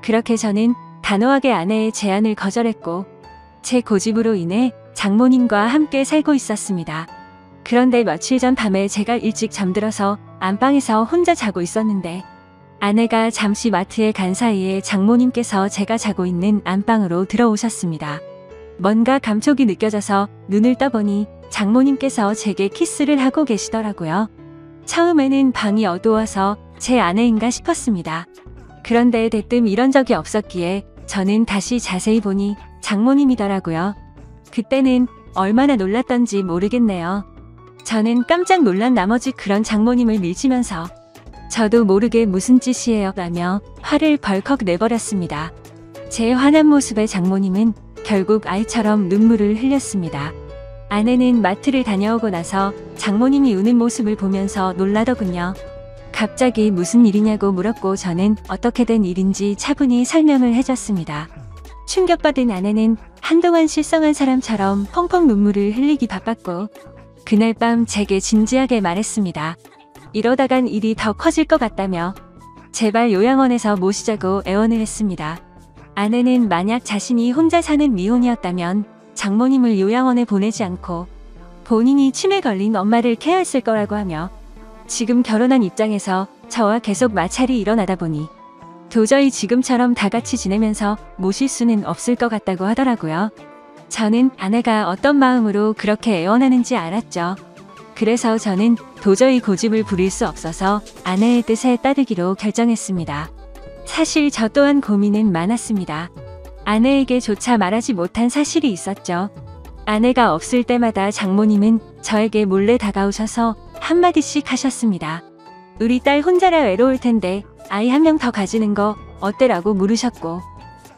그렇게 저는 단호하게 아내의 제안을 거절했고 제 고집으로 인해 장모님과 함께 살고 있었습니다. 그런데 며칠 전 밤에 제가 일찍 잠들어서 안방에서 혼자 자고 있었는데 아내가 잠시 마트에 간 사이에 장모님께서 제가 자고 있는 안방으로 들어오셨습니다. 뭔가 감촉이 느껴져서 눈을 떠보니 장모님께서 제게 키스를 하고 계시더라고요. 처음에는 방이 어두워서 제 아내인가 싶었습니다. 그런데 대뜸 이런 적이 없었기에 저는 다시 자세히 보니 장모님이더라고요. 그때는 얼마나 놀랐던지 모르겠네요. 저는 깜짝 놀란 나머지 그런 장모님을 밀치면서 저도 모르게 무슨 짓이에요 라며 화를 벌컥 내버렸습니다. 제 화난 모습에 장모님은 결국 아이처럼 눈물을 흘렸습니다. 아내는 마트를 다녀오고 나서 장모님이 우는 모습을 보면서 놀라더군요. 갑자기 무슨 일이냐고 물었고 저는 어떻게 된 일인지 차분히 설명을 해줬습니다. 충격받은 아내는 한동안 실성한 사람처럼 펑펑 눈물을 흘리기 바빴고 그날 밤 제게 진지하게 말했습니다. 이러다간 일이 더 커질 것 같다며 제발 요양원에서 모시자고 애원을 했습니다. 아내는 만약 자신이 혼자 사는 미혼이었다면 장모님을 요양원에 보내지 않고 본인이 치매 걸린 엄마를 케어했을 거라고 하며 지금 결혼한 입장에서 저와 계속 마찰이 일어나다 보니 도저히 지금처럼 다 같이 지내면서 모실 수는 없을 것 같다고 하더라고요. 저는 아내가 어떤 마음으로 그렇게 애원하는지 알았죠. 그래서 저는 도저히 고집을 부릴 수 없어서 아내의 뜻에 따르기로 결정했습니다. 사실 저 또한 고민은 많았습니다. 아내에게조차 말하지 못한 사실이 있었죠. 아내가 없을 때마다 장모님은 저에게 몰래 다가오셔서 한마디씩 하셨습니다. 우리 딸 혼자라 외로울 텐데 아이 한 명 더 가지는 거 어때라고 물으셨고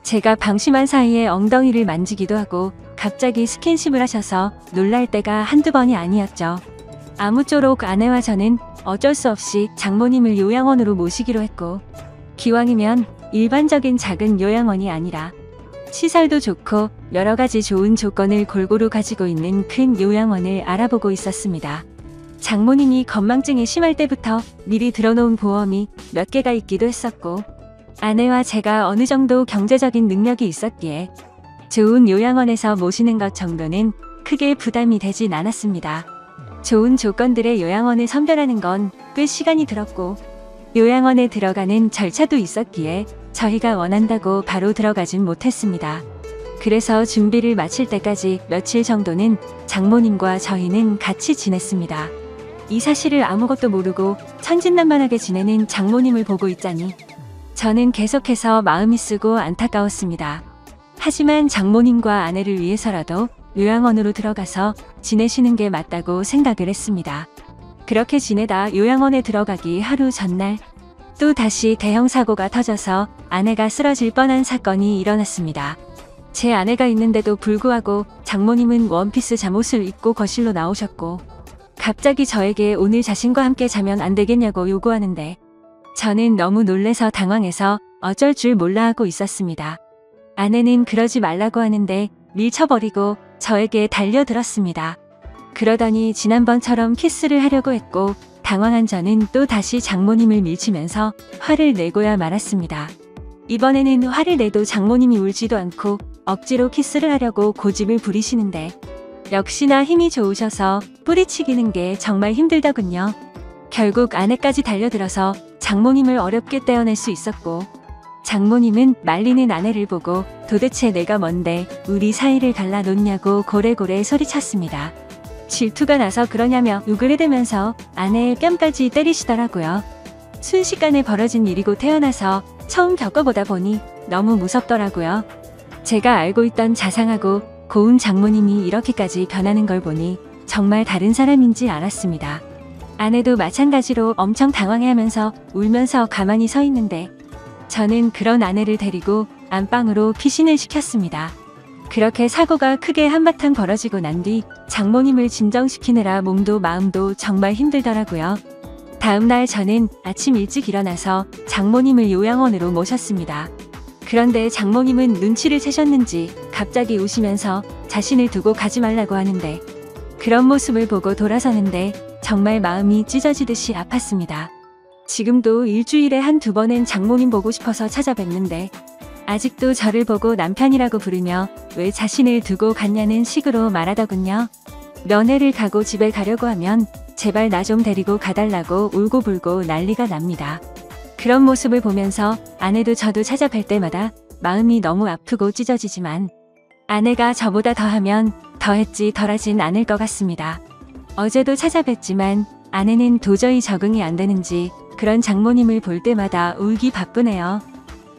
제가 방심한 사이에 엉덩이를 만지기도 하고 갑자기 스킨십을 하셔서 놀랄 때가 한두 번이 아니었죠. 아무쪼록 아내와 저는 어쩔 수 없이 장모님을 요양원으로 모시기로 했고 기왕이면 일반적인 작은 요양원이 아니라 시설도 좋고 여러 가지 좋은 조건을 골고루 가지고 있는 큰 요양원을 알아보고 있었습니다. 장모님이 건망증이 심할 때부터 미리 들어놓은 보험이 몇 개가 있기도 했었고 아내와 제가 어느 정도 경제적인 능력이 있었기에 좋은 요양원에서 모시는 것 정도는 크게 부담이 되진 않았습니다. 좋은 조건들의 요양원을 선별하는 건 꽤 시간이 들었고 요양원에 들어가는 절차도 있었기에 저희가 원한다고 바로 들어가진 못했습니다. 그래서 준비를 마칠 때까지 며칠 정도는 장모님과 저희는 같이 지냈습니다. 이 사실을 아무것도 모르고 천진난만하게 지내는 장모님을 보고 있자니 저는 계속해서 마음이 쓰고 안타까웠습니다. 하지만 장모님과 아내를 위해서라도 요양원으로 들어가서 지내시는 게 맞다고 생각을 했습니다. 그렇게 지내다 요양원에 들어가기 하루 전날 또 다시 대형 사고가 터져서 아내가 쓰러질 뻔한 사건이 일어났습니다. 제 아내가 있는데도 불구하고 장모님은 원피스 잠옷을 입고 거실로 나오셨고 갑자기 저에게 오늘 자신과 함께 자면 안 되겠냐고 요구하는데 저는 너무 놀래서 당황해서 어쩔 줄 몰라 하고 있었습니다. 아내는 그러지 말라고 하는데 밀쳐버리고 저에게 달려들었습니다. 그러더니 지난번처럼 키스를 하려고 했고 당황한 저는 또 다시 장모님을 밀치면서 화를 내고야 말았습니다. 이번에는 화를 내도 장모님이 울지도 않고 억지로 키스를 하려고 고집을 부리시는데 역시나 힘이 좋으셔서 뿌리치기는 게 정말 힘들더군요. 결국 아내까지 달려들어서 장모님을 어렵게 떼어낼 수 있었고 장모님은 말리는 아내를 보고 도대체 내가 뭔데 우리 사이를 갈라놓냐고 고래고래 소리쳤습니다. 질투가 나서 그러냐며 욕을 해대면서 아내의 뺨까지 때리시더라고요. 순식간에 벌어진 일이고 태어나서 처음 겪어보다 보니 너무 무섭더라고요. 제가 알고 있던 자상하고 고운 장모님이 이렇게까지 변하는 걸 보니 정말 다른 사람인지 알았습니다. 아내도 마찬가지로 엄청 당황해하면서 울면서 가만히 서 있는데 저는 그런 아내를 데리고 안방으로 피신을 시켰습니다. 그렇게 사고가 크게 한바탕 벌어지고 난 뒤 장모님을 진정시키느라 몸도 마음도 정말 힘들더라고요. 다음날 저는 아침 일찍 일어나서 장모님을 요양원으로 모셨습니다. 그런데 장모님은 눈치를 채셨는지 갑자기 우시면서 자신을 두고 가지 말라고 하는데 그런 모습을 보고 돌아서는데 정말 마음이 찢어지듯이 아팠습니다. 지금도 일주일에 한두 번은 장모님 보고 싶어서 찾아뵙는데 아직도 저를 보고 남편이라고 부르며 왜 자신을 두고 갔냐는 식으로 말하더군요. 면회를 가고 집에 가려고 하면 제발 나 좀 데리고 가달라고 울고불고 난리가 납니다. 그런 모습을 보면서 아내도 저도 찾아뵐 때마다 마음이 너무 아프고 찢어지지만 아내가 저보다 더하면 더했지 덜하진 않을 것 같습니다. 어제도 찾아뵀지만 아내는 도저히 적응이 안 되는지 그런 장모님을 볼 때마다 울기 바쁘네요.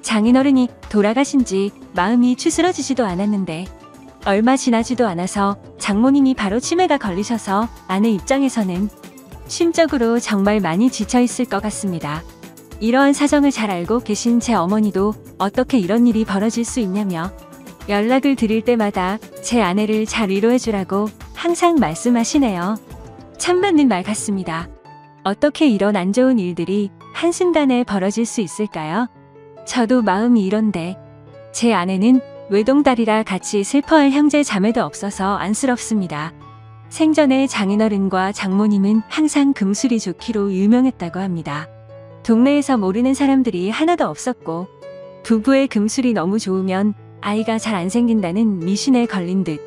장인어른이 돌아가신 지 마음이 추스러지지도 않았는데 얼마 지나지도 않아서 장모님이 바로 치매가 걸리셔서 아내 입장에서는 심적으로 정말 많이 지쳐있을 것 같습니다. 이러한 사정을 잘 알고 계신 제 어머니도 어떻게 이런 일이 벌어질 수 있냐며 연락을 드릴 때마다 제 아내를 잘 위로해주라고 항상 말씀하시네요. 참 맞는 말 같습니다. 어떻게 이런 안 좋은 일들이 한순간에 벌어질 수 있을까요? 저도 마음이 이런데 제 아내는 외동딸이라 같이 슬퍼할 형제 자매도 없어서 안쓰럽습니다. 생전에 장인어른과 장모님은 항상 금술이 좋기로 유명했다고 합니다. 동네에서 모르는 사람들이 하나도 없었고 부부의 금술이 너무 좋으면 아이가 잘 안 생긴다는 미신에 걸린 듯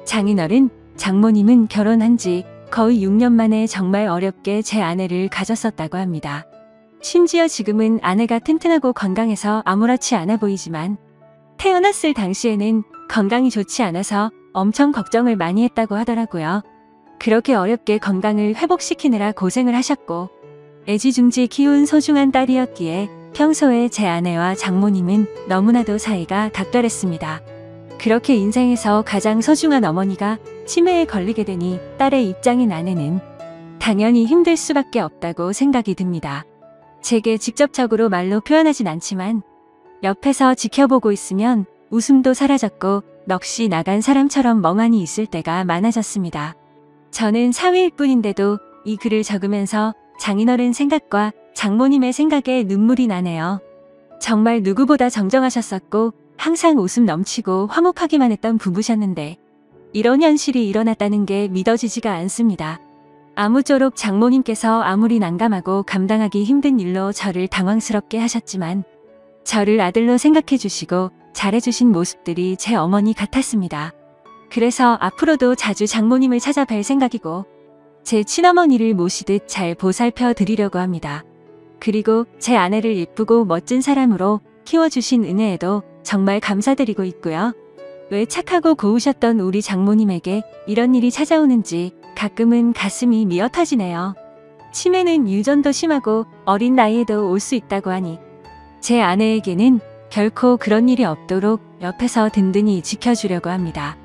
장인어른, 장모님은 결혼한 지 거의 6년 만에 정말 어렵게 제 아내를 가졌었다고 합니다. 심지어 지금은 아내가 튼튼하고 건강해서 아무렇지 않아 보이지만 태어났을 당시에는 건강이 좋지 않아서 엄청 걱정을 많이 했다고 하더라고요. 그렇게 어렵게 건강을 회복시키느라 고생을 하셨고 애지중지 키운 소중한 딸이었기에 평소에 제 아내와 장모님은 너무나도 사이가 각별했습니다. 그렇게 인생에서 가장 소중한 어머니가 치매에 걸리게 되니 딸의 입장인 아내는 당연히 힘들 수밖에 없다고 생각이 듭니다. 제게 직접적으로 말로 표현하진 않지만 옆에서 지켜보고 있으면 웃음도 사라졌고 넋이 나간 사람처럼 멍하니 있을 때가 많아졌습니다. 저는 사위일 뿐인데도 이 글을 적으면서 장인어른 생각과 장모님의 생각에 눈물이 나네요. 정말 누구보다 정정하셨었고 항상 웃음 넘치고 화목하기만 했던 부부셨는데 이런 현실이 일어났다는 게 믿어지지가 않습니다. 아무쪼록 장모님께서 아무리 난감하고 감당하기 힘든 일로 저를 당황스럽게 하셨지만 저를 아들로 생각해 주시고 잘해주신 모습들이 제 어머니 같았습니다. 그래서 앞으로도 자주 장모님을 찾아뵐 생각이고 제 친어머니를 모시듯 잘 보살펴 드리려고 합니다. 그리고 제 아내를 예쁘고 멋진 사람으로 키워주신 은혜에도 정말 감사드리고 있고요. 왜 착하고 고우셨던 우리 장모님에게 이런 일이 찾아오는지 가끔은 가슴이 미어 터지네요. 치매는 유전도 심하고 어린 나이에도 올 수 있다고 하니 제 아내에게는 결코 그런 일이 없도록 옆에서 든든히 지켜주려고 합니다.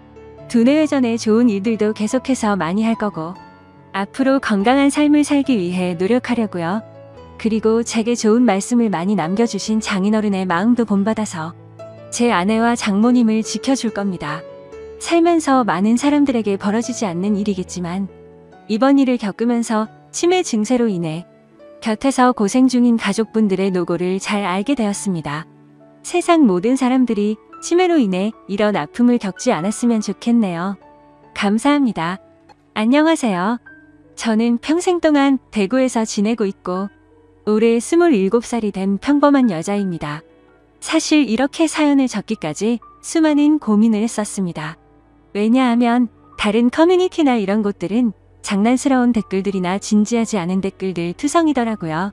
두뇌회전에 좋은 일들도 계속해서 많이 할 거고 앞으로 건강한 삶을 살기 위해 노력하려고요. 그리고 제게 좋은 말씀을 많이 남겨주신 장인어른의 마음도 본받아서 제 아내와 장모님을 지켜줄 겁니다. 살면서 많은 사람들에게 벌어지지 않는 일이겠지만 이번 일을 겪으면서 치매 증세로 인해 곁에서 고생 중인 가족분들의 노고를 잘 알게 되었습니다. 세상 모든 사람들이 치매로 인해 이런 아픔을 겪지 않았으면 좋겠네요. 감사합니다. 안녕하세요. 저는 평생 동안 대구에서 지내고 있고 올해 27살이 된 평범한 여자입니다. 사실 이렇게 사연을 적기까지 수많은 고민을 했었습니다. 왜냐하면 다른 커뮤니티나 이런 곳들은 장난스러운 댓글들이나 진지하지 않은 댓글들 투성이더라고요.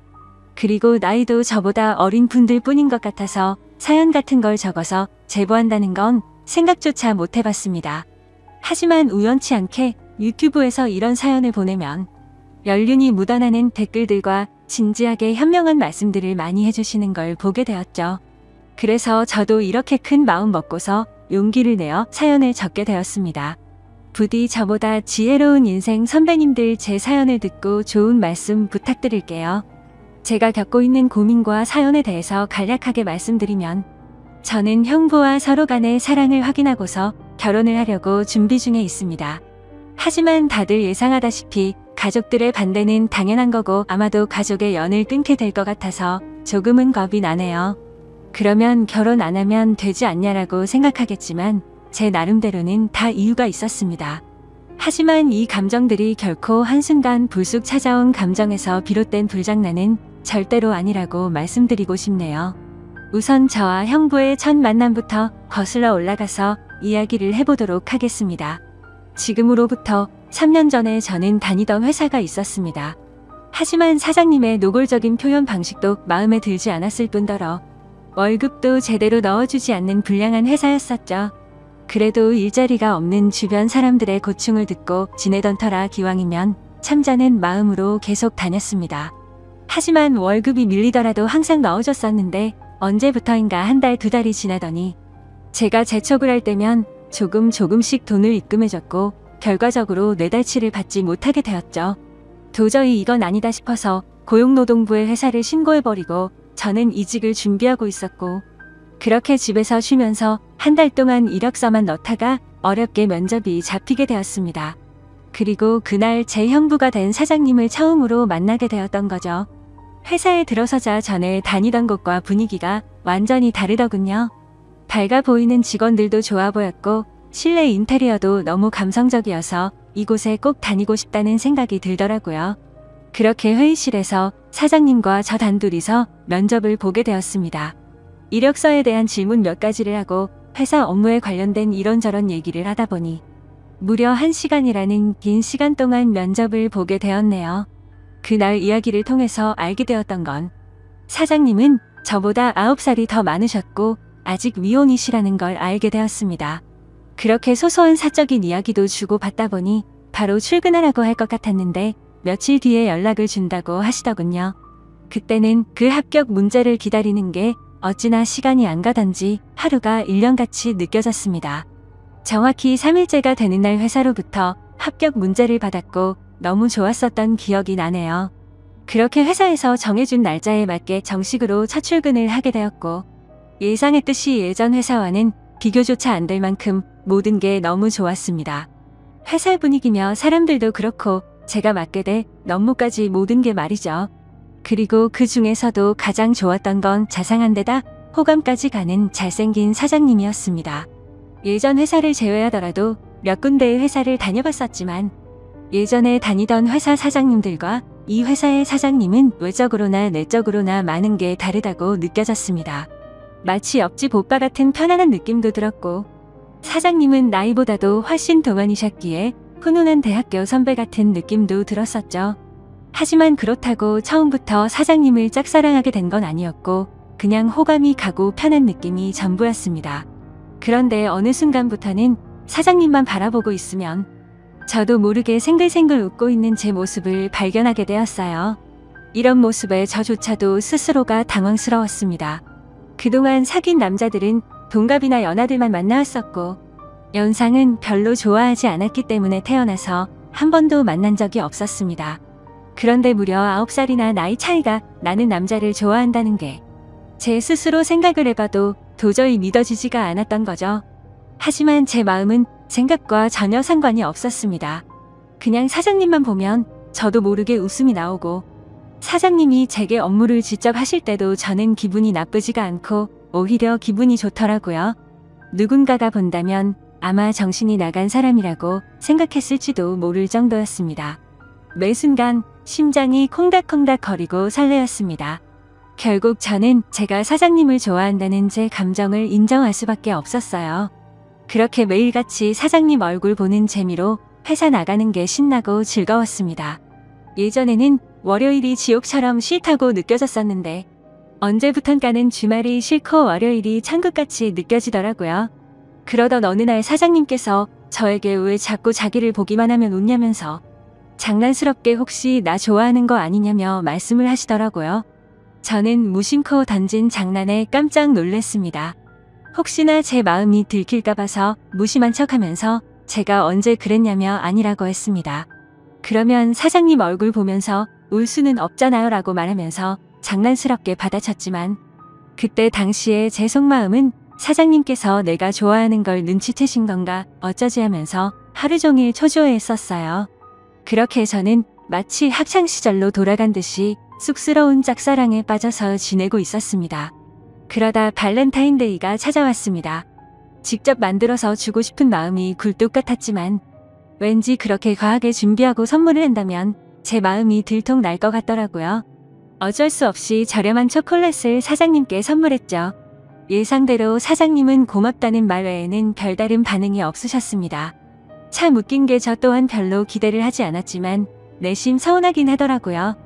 그리고 나이도 저보다 어린 분들 뿐인 것 같아서 사연 같은 걸 적어서 제보한다는 건 생각조차 못 해봤습니다. 하지만 우연치 않게 유튜브에서 이런 사연을 보내면 연륜이 묻어나는 댓글들과 진지하게 현명한 말씀들을 많이 해주시는 걸 보게 되었죠. 그래서 저도 이렇게 큰 마음 먹고서 용기를 내어 사연을 적게 되었습니다. 부디 저보다 지혜로운 인생 선배님들 제 사연을 듣고 좋은 말씀 부탁드릴게요. 제가 겪고 있는 고민과 사연에 대해서 간략하게 말씀드리면 저는 형부와 서로 간의 사랑을 확인하고서 결혼을 하려고 준비 중에 있습니다. 하지만 다들 예상하다시피 가족들의 반대는 당연한 거고 아마도 가족의 연을 끊게 될 것 같아서 조금은 겁이 나네요. 그러면 결혼 안 하면 되지 않냐라고 생각하겠지만 제 나름대로는 다 이유가 있었습니다. 하지만 이 감정들이 결코 한순간 불쑥 찾아온 감정에서 비롯된 불장난은 절대로 아니라고 말씀드리고 싶네요. 우선 저와 형부의 첫 만남부터 거슬러 올라가서 이야기를 해보도록 하겠습니다. 지금으로부터 3년 전에 저는 다니던 회사가 있었습니다. 하지만 사장님의 노골적인 표현 방식도 마음에 들지 않았을 뿐더러 월급도 제대로 넣어주지 않는 불량한 회사였었죠. 그래도 일자리가 없는 주변 사람들의 고충을 듣고 지내던 터라 기왕이면 참자는 마음으로 계속 다녔습니다. 하지만 월급이 밀리더라도 항상 넣어줬었는데 언제부터인가 한 달, 두 달이 지나더니 제가 재촉을 할 때면 조금씩 돈을 입금해줬고 결과적으로 뇌달치를 받지 못하게 되었죠. 도저히 이건 아니다 싶어서 고용노동부에 회사를 신고해버리고 저는 이직을 준비하고 있었고 그렇게 집에서 쉬면서 한 달 동안 이력서만 넣다가 어렵게 면접이 잡히게 되었습니다. 그리고 그날 제 형부가 된 사장님을 처음으로 만나게 되었던 거죠. 회사에 들어서자 전에 다니던 곳과 분위기가 완전히 다르더군요. 밝아 보이는 직원들도 좋아 보였고 실내 인테리어도 너무 감성적이어서 이곳에 꼭 다니고 싶다는 생각이 들더라고요. 그렇게 회의실에서 사장님과 저 단둘이서 면접을 보게 되었습니다. 이력서에 대한 질문 몇 가지를 하고 회사 업무에 관련된 이런저런 얘기를 하다 보니 무려 1시간이라는 긴 시간 동안 면접을 보게 되었네요. 그날 이야기를 통해서 알게 되었던 건 사장님은 저보다 9살이 더 많으셨고 아직 미혼이시라는 걸 알게 되었습니다. 그렇게 소소한 사적인 이야기도 주고받다 보니 바로 출근하라고 할 것 같았는데 며칠 뒤에 연락을 준다고 하시더군요. 그때는 그 합격 문제를 기다리는 게 어찌나 시간이 안 가던지 하루가 1년같이 느껴졌습니다. 정확히 3일째가 되는 날 회사로부터 합격 문제를 받았고 너무 좋았었던 기억이 나네요. 그렇게 회사에서 정해준 날짜에 맞게 정식으로 첫 출근을 하게 되었고 예상했듯이 예전 회사와는 비교조차 안 될 만큼 모든 게 너무 좋았습니다. 회사 분위기며 사람들도 그렇고 제가 맡게 될 업무까지 모든 게 말이죠. 그리고 그 중에서도 가장 좋았던 건 자상한 데다 호감까지 가는 잘생긴 사장님이었습니다. 예전 회사를 제외하더라도 몇 군데의 회사를 다녀봤었지만 예전에 다니던 회사 사장님들과 이 회사의 사장님은 외적으로나 내적으로나 많은 게 다르다고 느껴졌습니다. 마치 옆집 오빠 같은 편안한 느낌도 들었고 사장님은 나이보다도 훨씬 동안이셨기에 훈훈한 대학교 선배 같은 느낌도 들었었죠. 하지만 그렇다고 처음부터 사장님을 짝사랑하게 된 건 아니었고 그냥 호감이 가고 편한 느낌이 전부였습니다. 그런데 어느 순간부터는 사장님만 바라보고 있으면 저도 모르게 생글생글 웃고 있는 제 모습을 발견하게 되었어요. 이런 모습에 저조차도 스스로가 당황스러웠습니다. 그동안 사귄 남자들은 동갑이나 연하들만 만나왔었고 연상은 별로 좋아하지 않았기 때문에 태어나서 한 번도 만난 적이 없었습니다. 그런데 무려 9살이나 나이 차이가 나는 남자를 좋아한다는 게 제 스스로 생각을 해봐도 도저히 믿어지지가 않았던 거죠. 하지만 제 마음은 생각과 전혀 상관이 없었습니다. 그냥 사장님만 보면 저도 모르게 웃음이 나오고 사장님이 제게 업무를 직접 하실 때도 저는 기분이 나쁘지가 않고 오히려 기분이 좋더라고요. 누군가가 본다면 아마 정신이 나간 사람이라고 생각했을지도 모를 정도였습니다. 매 순간 심장이 콩닥콩닥 거리고 설레었습니다. 결국 저는 제가 사장님을 좋아한다는 제 감정을 인정할 수밖에 없었어요. 그렇게 매일같이 사장님 얼굴 보는 재미로 회사 나가는 게 신나고 즐거웠습니다. 예전에는 월요일이 지옥처럼 싫다고 느껴졌었는데 언제부턴가는 주말이 싫고 월요일이 천국같이 느껴지더라고요. 그러던 어느 날 사장님께서 저에게 왜 자꾸 자기를 보기만 하면 웃냐면서 장난스럽게 혹시 나 좋아하는 거 아니냐며 말씀을 하시더라고요. 저는 무심코 던진 장난에 깜짝 놀랐습니다. 혹시나 제 마음이 들킬까 봐서 무심한 척하면서 제가 언제 그랬냐며 아니라고 했습니다. 그러면 사장님 얼굴 보면서 울 수는 없잖아요 라고 말하면서 장난스럽게 받아쳤지만 그때 당시에 제 속마음은 사장님께서 내가 좋아하는 걸 눈치채신 건가 어쩌지 하면서 하루 종일 초조해했었어요. 그렇게 저는 마치 학창시절로 돌아간 듯이 쑥스러운 짝사랑에 빠져서 지내고 있었습니다. 그러다 발렌타인데이가 찾아왔습니다. 직접 만들어서 주고 싶은 마음이 굴뚝 같았지만 왠지 그렇게 과하게 준비하고 선물을 한다면 제 마음이 들통 날 것 같더라고요. 어쩔 수 없이 저렴한 초콜릿을 사장님께 선물했죠. 예상대로 사장님은 고맙다는 말 외에는 별다른 반응이 없으셨습니다. 참 웃긴 게 저 또한 별로 기대를 하지 않았지만 내심 서운하긴 하더라고요.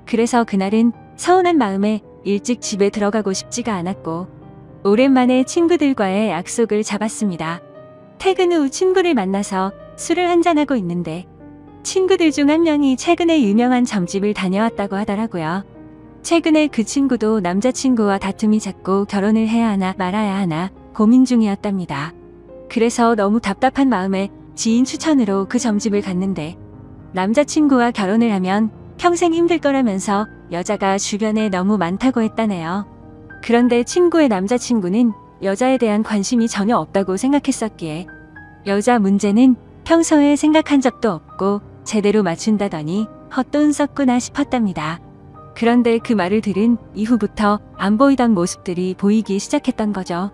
그래서 그날은 서운한 마음에 일찍 집에 들어가고 싶지가 않았고 오랜만에 친구들과의 약속을 잡았습니다. 퇴근 후 친구를 만나서 술을 한잔하고 있는데 친구들 중 한 명이 최근에 유명한 점집을 다녀왔다고 하더라고요. 최근에 그 친구도 남자친구와 다툼이 잦고 결혼을 해야 하나 말아야 하나 고민 중이었답니다. 그래서 너무 답답한 마음에 지인 추천으로 그 점집을 갔는데 남자친구와 결혼을 하면 평생 힘들 거라면서 여자가 주변에 너무 많다고 했다네요. 그런데 친구의 남자친구는 여자에 대한 관심이 전혀 없다고 생각했었기에 여자 문제는 평소에 생각한 적도 없고 제대로 맞춘다더니 헛돈 썼구나 싶었답니다. 그런데 그 말을 들은 이후부터 안 보이던 모습들이 보이기 시작했던 거죠.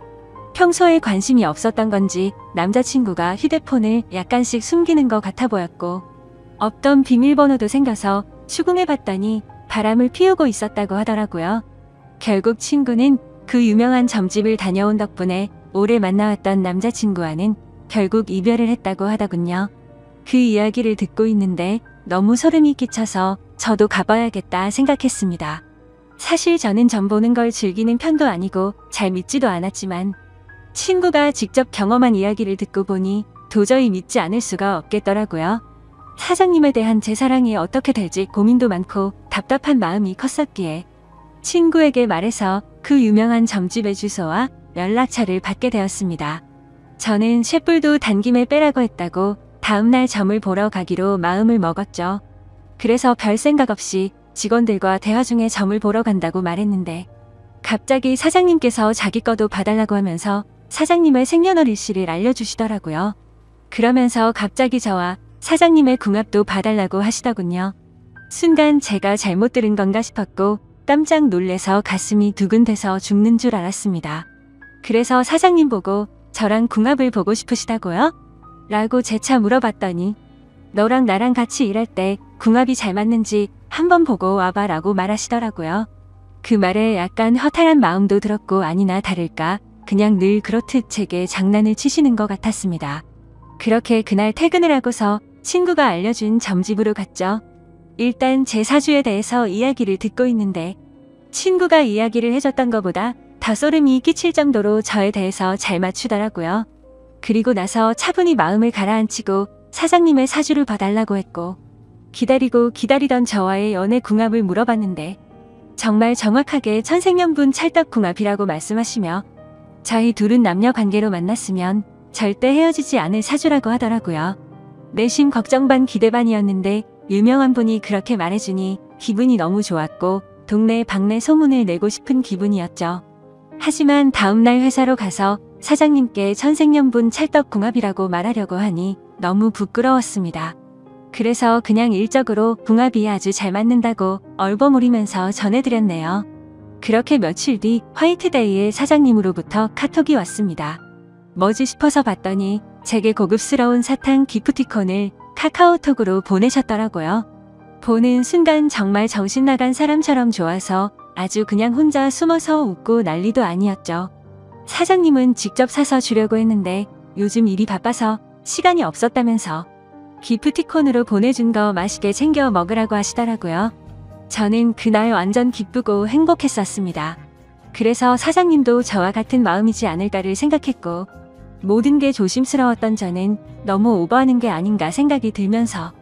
평소에 관심이 없었던 건지 남자친구가 휴대폰을 약간씩 숨기는 것 같아 보였고 없던 비밀번호도 생겨서 추궁해봤더니 바람을 피우고 있었다고 하더라고요. 결국 친구는 그 유명한 점집을 다녀온 덕분에 오래 만나왔던 남자친구와는 결국 이별을 했다고 하더군요. 그 이야기를 듣고 있는데 너무 소름이 끼쳐서 저도 가봐야겠다 생각했습니다. 사실 저는 점 보는 걸 즐기는 편도 아니고 잘 믿지도 않았지만 친구가 직접 경험한 이야기를 듣고 보니 도저히 믿지 않을 수가 없겠더라고요. 사장님에 대한 제 사랑이 어떻게 될지 고민도 많고 답답한 마음이 컸었기에 친구에게 말해서 그 유명한 점집의 주소와 연락처를 받게 되었습니다. 저는 쇳불도 단김에 빼라고 했다고 다음날 점을 보러 가기로 마음을 먹었죠. 그래서 별 생각 없이 직원들과 대화 중에 점을 보러 간다고 말했는데 갑자기 사장님께서 자기 거도 봐달라고 하면서 사장님의 생년월일씨를 알려주시더라고요. 그러면서 갑자기 저와 사장님의 궁합도 봐달라고 하시더군요. 순간 제가 잘못 들은 건가 싶었고 깜짝 놀래서 가슴이 두근대서 죽는 줄 알았습니다. 그래서 사장님 보고 저랑 궁합을 보고 싶으시다고요? 라고 재차 물어봤더니 너랑 나랑 같이 일할 때 궁합이 잘 맞는지 한번 보고 와봐 라고 말하시더라고요. 그 말에 약간 허탈한 마음도 들었고 아니나 다를까 그냥 늘 그렇듯 제게 장난을 치시는 것 같았습니다. 그렇게 그날 퇴근을 하고서 친구가 알려준 점집으로 갔죠. 일단 제 사주에 대해서 이야기를 듣고 있는데 친구가 이야기를 해줬던 것보다 다 소름이 끼칠 정도로 저에 대해서 잘 맞추더라고요. 그리고 나서 차분히 마음을 가라앉히고 사장님의 사주를 봐달라고 했고, 기다리고 기다리던 저와의 연애 궁합을 물어봤는데 정말 정확하게 천생연분 찰떡궁합이라고 말씀하시며 저희 둘은 남녀 관계로 만났으면 절대 헤어지지 않을 사주라고 하더라고요. 내심 걱정 반 기대 반이었는데 유명한 분이 그렇게 말해주니 기분이 너무 좋았고 동네 방네 소문을 내고 싶은 기분이었죠. 하지만 다음날 회사로 가서 사장님께 천생연분 찰떡궁합이라고 말하려고 하니 너무 부끄러웠습니다. 그래서 그냥 일적으로 궁합이 아주 잘 맞는다고 얼버무리면서 전해드렸네요. 그렇게 며칠 뒤 화이트데이에 사장님으로부터 카톡이 왔습니다. 뭐지 싶어서 봤더니 제게 고급스러운 사탕 기프티콘을 카카오톡으로 보내셨더라고요. 보는 순간 정말 정신나간 사람처럼 좋아서 아주 그냥 혼자 숨어서 웃고 난리도 아니었죠. 사장님은 직접 사서 주려고 했는데 요즘 일이 바빠서 시간이 없었다면서 기프티콘으로 보내준 거 맛있게 챙겨 먹으라고 하시더라고요. 저는 그날 완전 기쁘고 행복했었습니다. 그래서 사장님도 저와 같은 마음이지 않을까를 생각했고 모든 게 조심스러웠던 저는 너무 오버하는 게 아닌가 생각이 들면서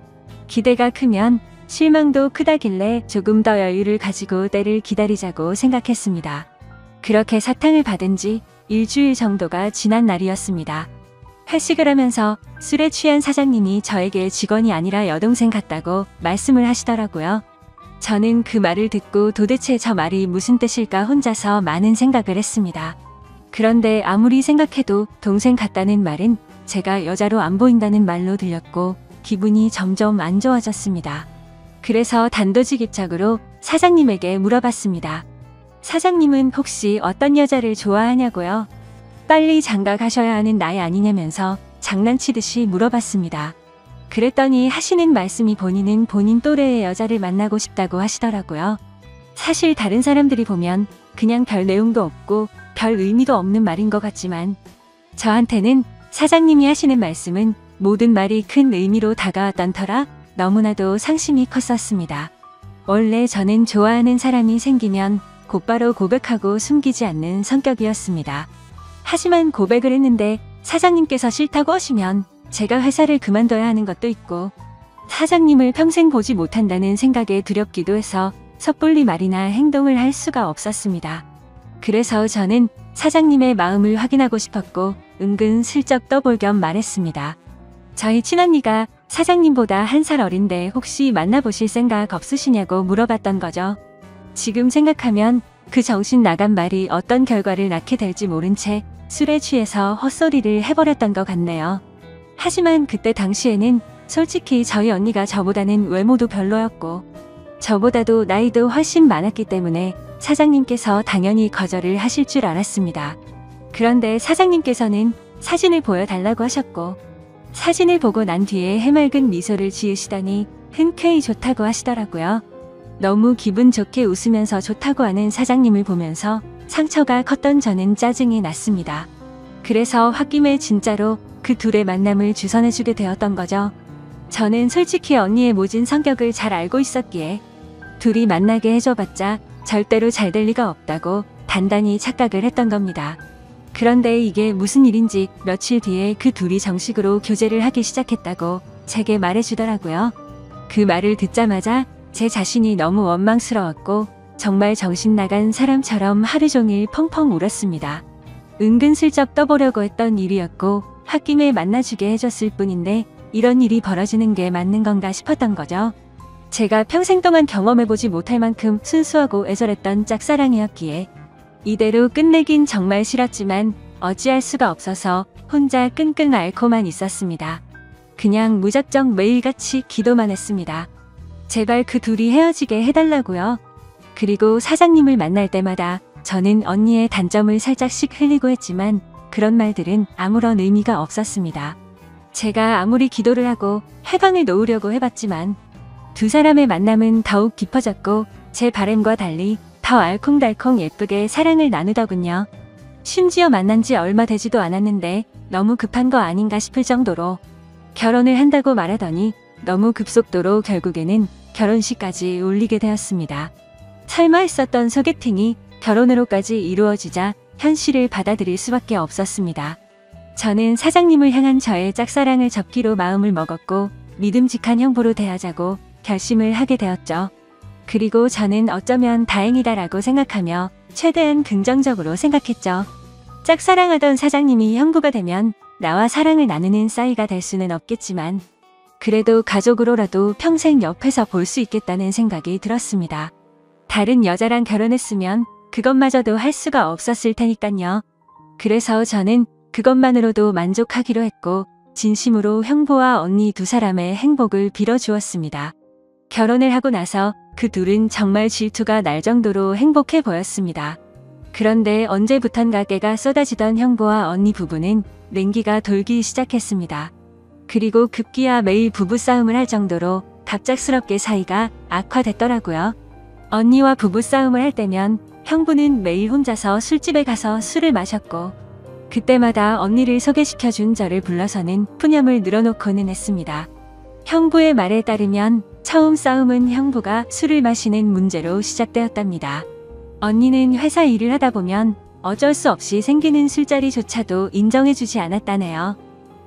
기대가 크면 실망도 크다길래 조금 더 여유를 가지고 때를 기다리자고 생각했습니다. 그렇게 사탕을 받은 지 일주일 정도가 지난 날이었습니다. 회식을 하면서 술에 취한 사장님이 저에게 직원이 아니라 여동생 같다고 말씀을 하시더라고요. 저는 그 말을 듣고 도대체 저 말이 무슨 뜻일까 혼자서 많은 생각을 했습니다. 그런데 아무리 생각해도 동생 같다는 말은 제가 여자로 안 보인다는 말로 들렸고 기분이 점점 안 좋아졌습니다. 그래서 단도직입적으로 사장님에게 물어봤습니다. 사장님은 혹시 어떤 여자를 좋아하냐고요? 빨리 장가 가셔야 하는 나이 아니냐면서 장난치듯이 물어봤습니다. 그랬더니 하시는 말씀이 본인은 본인 또래의 여자를 만나고 싶다고 하시더라고요. 사실 다른 사람들이 보면 그냥 별 내용도 없고 별 의미도 없는 말인 것 같지만 저한테는 사장님이 하시는 말씀은 모든 말이 큰 의미로 다가왔던 터라 너무나도 상심이 컸었습니다. 원래 저는 좋아하는 사람이 생기면 곧바로 고백하고 숨기지 않는 성격이었습니다. 하지만 고백을 했는데 사장님께서 싫다고 하시면 제가 회사를 그만둬야 하는 것도 있고 사장님을 평생 보지 못한다는 생각에 두렵기도 해서 섣불리 말이나 행동을 할 수가 없었습니다. 그래서 저는 사장님의 마음을 확인하고 싶었고 은근 슬쩍 떠볼 겸 말했습니다. 저희 친언니가 사장님보다 1살 어린데 혹시 만나보실 생각 없으시냐고 물어봤던 거죠. 지금 생각하면 그 정신 나간 말이 어떤 결과를 낳게 될지 모른 채 술에 취해서 헛소리를 해버렸던 것 같네요. 하지만 그때 당시에는 솔직히 저희 언니가 저보다는 외모도 별로였고 저보다도 나이도 훨씬 많았기 때문에 사장님께서 당연히 거절을 하실 줄 알았습니다. 그런데 사장님께서는 사진을 보여달라고 하셨고 사진을 보고 난 뒤에 해맑은 미소를 지으시더니 흔쾌히 좋다고 하시더라고요. 너무 기분 좋게 웃으면서 좋다고 하는 사장님을 보면서 상처가 컸던 저는 짜증이 났습니다. 그래서 홧김에 진짜로 그 둘의 만남을 주선해주게 되었던 거죠. 저는 솔직히 언니의 모진 성격을 잘 알고 있었기에 둘이 만나게 해줘봤자 절대로 잘 될 리가 없다고 단단히 착각을 했던 겁니다. 그런데 이게 무슨 일인지 며칠 뒤에 그 둘이 정식으로 교제를 하기 시작했다고 제게 말해주더라고요. 그 말을 듣자마자 제 자신이 너무 원망스러웠고 정말 정신나간 사람처럼 하루 종일 펑펑 울었습니다. 은근슬쩍 떠보려고 했던 일이었고 홧김에 만나주게 해줬을 뿐인데 이런 일이 벌어지는 게 맞는 건가 싶었던 거죠. 제가 평생 동안 경험해보지 못할 만큼 순수하고 애절했던 짝사랑이었기에 이대로 끝내긴 정말 싫었지만 어찌할 수가 없어서 혼자 끙끙 앓고만 있었습니다. 그냥 무작정 매일같이 기도만 했습니다. 제발 그 둘이 헤어지게 해달라고요. 그리고 사장님을 만날 때마다 저는 언니의 단점을 살짝씩 흘리고 했지만 그런 말들은 아무런 의미가 없었습니다. 제가 아무리 기도를 하고 해방을 놓으려고 해봤지만 두 사람의 만남은 더욱 깊어졌고 제 바람과 달리 더 알콩달콩 예쁘게 사랑을 나누더군요. 심지어 만난 지 얼마 되지도 않았는데 너무 급한 거 아닌가 싶을 정도로 결혼을 한다고 말하더니 너무 급속도로 결국에는 결혼식까지 올리게 되었습니다. 설마 했었던 소개팅이 결혼으로까지 이루어지자 현실을 받아들일 수밖에 없었습니다. 저는 사장님을 향한 저의 짝사랑을 접기로 마음을 먹었고 믿음직한 형부로 대하자고 결심을 하게 되었죠. 그리고 저는 어쩌면 다행이다라고 생각하며 최대한 긍정적으로 생각했죠. 짝사랑하던 사장님이 형부가 되면 나와 사랑을 나누는 사이가 될 수는 없겠지만 그래도 가족으로라도 평생 옆에서 볼 수 있겠다는 생각이 들었습니다. 다른 여자랑 결혼했으면 그것마저도 할 수가 없었을 테니깐요. 그래서 저는 그것만으로도 만족하기로 했고 진심으로 형부와 언니 두 사람의 행복을 빌어주었습니다. 결혼을 하고 나서 그 둘은 정말 질투가 날 정도로 행복해 보였습니다. 그런데 언제부턴가 깨가 쏟아지던 형부와 언니 부부는 냉기가 돌기 시작했습니다. 그리고 급기야 매일 부부싸움을 할 정도로 갑작스럽게 사이가 악화됐더라고요. 언니와 부부싸움을 할 때면 형부는 매일 혼자서 술집에 가서 술을 마셨고 그때마다 언니를 소개시켜준 저를 불러서는 푸념을 늘어놓고는 했습니다. 형부의 말에 따르면 처음 싸움은 형부가 술을 마시는 문제로 시작되었답니다. 언니는 회사 일을 하다 보면 어쩔 수 없이 생기는 술자리조차도 인정해주지 않았다네요.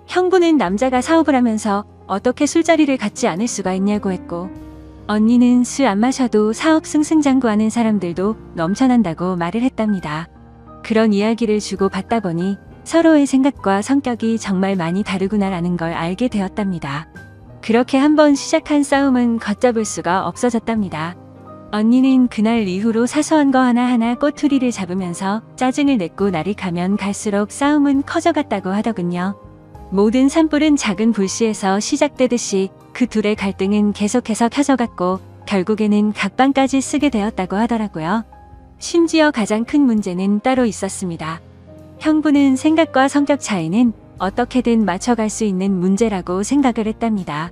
형부는 남자가 사업을 하면서 어떻게 술자리를 갖지 않을 수가 있냐고 했고 언니는 술 안 마셔도 사업 승승장구하는 사람들도 넘쳐난다고 말을 했답니다. 그런 이야기를 주고받다 보니 서로의 생각과 성격이 정말 많이 다르구나라는 걸 알게 되었답니다. 그렇게 한번 시작한 싸움은 걷잡을 수가 없어졌답니다. 언니는 그날 이후로 사소한 거 하나하나 꼬투리를 잡으면서 짜증을 냈고 날이 가면 갈수록 싸움은 커져갔다고 하더군요. 모든 산불은 작은 불씨에서 시작되듯이 그 둘의 갈등은 계속해서 켜져갔고 결국에는 각방까지 쓰게 되었다고 하더라고요. 심지어 가장 큰 문제는 따로 있었습니다. 형부는 생각과 성격 차이는 어떻게든 맞춰갈 수 있는 문제라고 생각을 했답니다.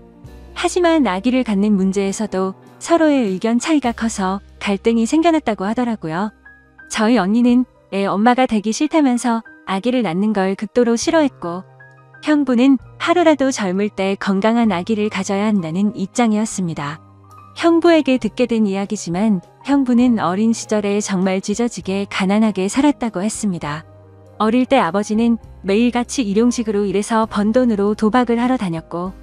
하지만 아기를 갖는 문제에서도 서로의 의견 차이가 커서 갈등이 생겨났다고 하더라고요. 저희 언니는 애 엄마가 되기 싫다면서 아기를 낳는 걸 극도로 싫어했고 형부는 하루라도 젊을 때 건강한 아기를 가져야 한다는 입장이었습니다. 형부에게 듣게 된 이야기지만 형부는 어린 시절에 정말 찢어지게 가난하게 살았다고 했습니다. 어릴 때 아버지는 매일같이 일용직으로 일해서 번 돈으로 도박을 하러 다녔고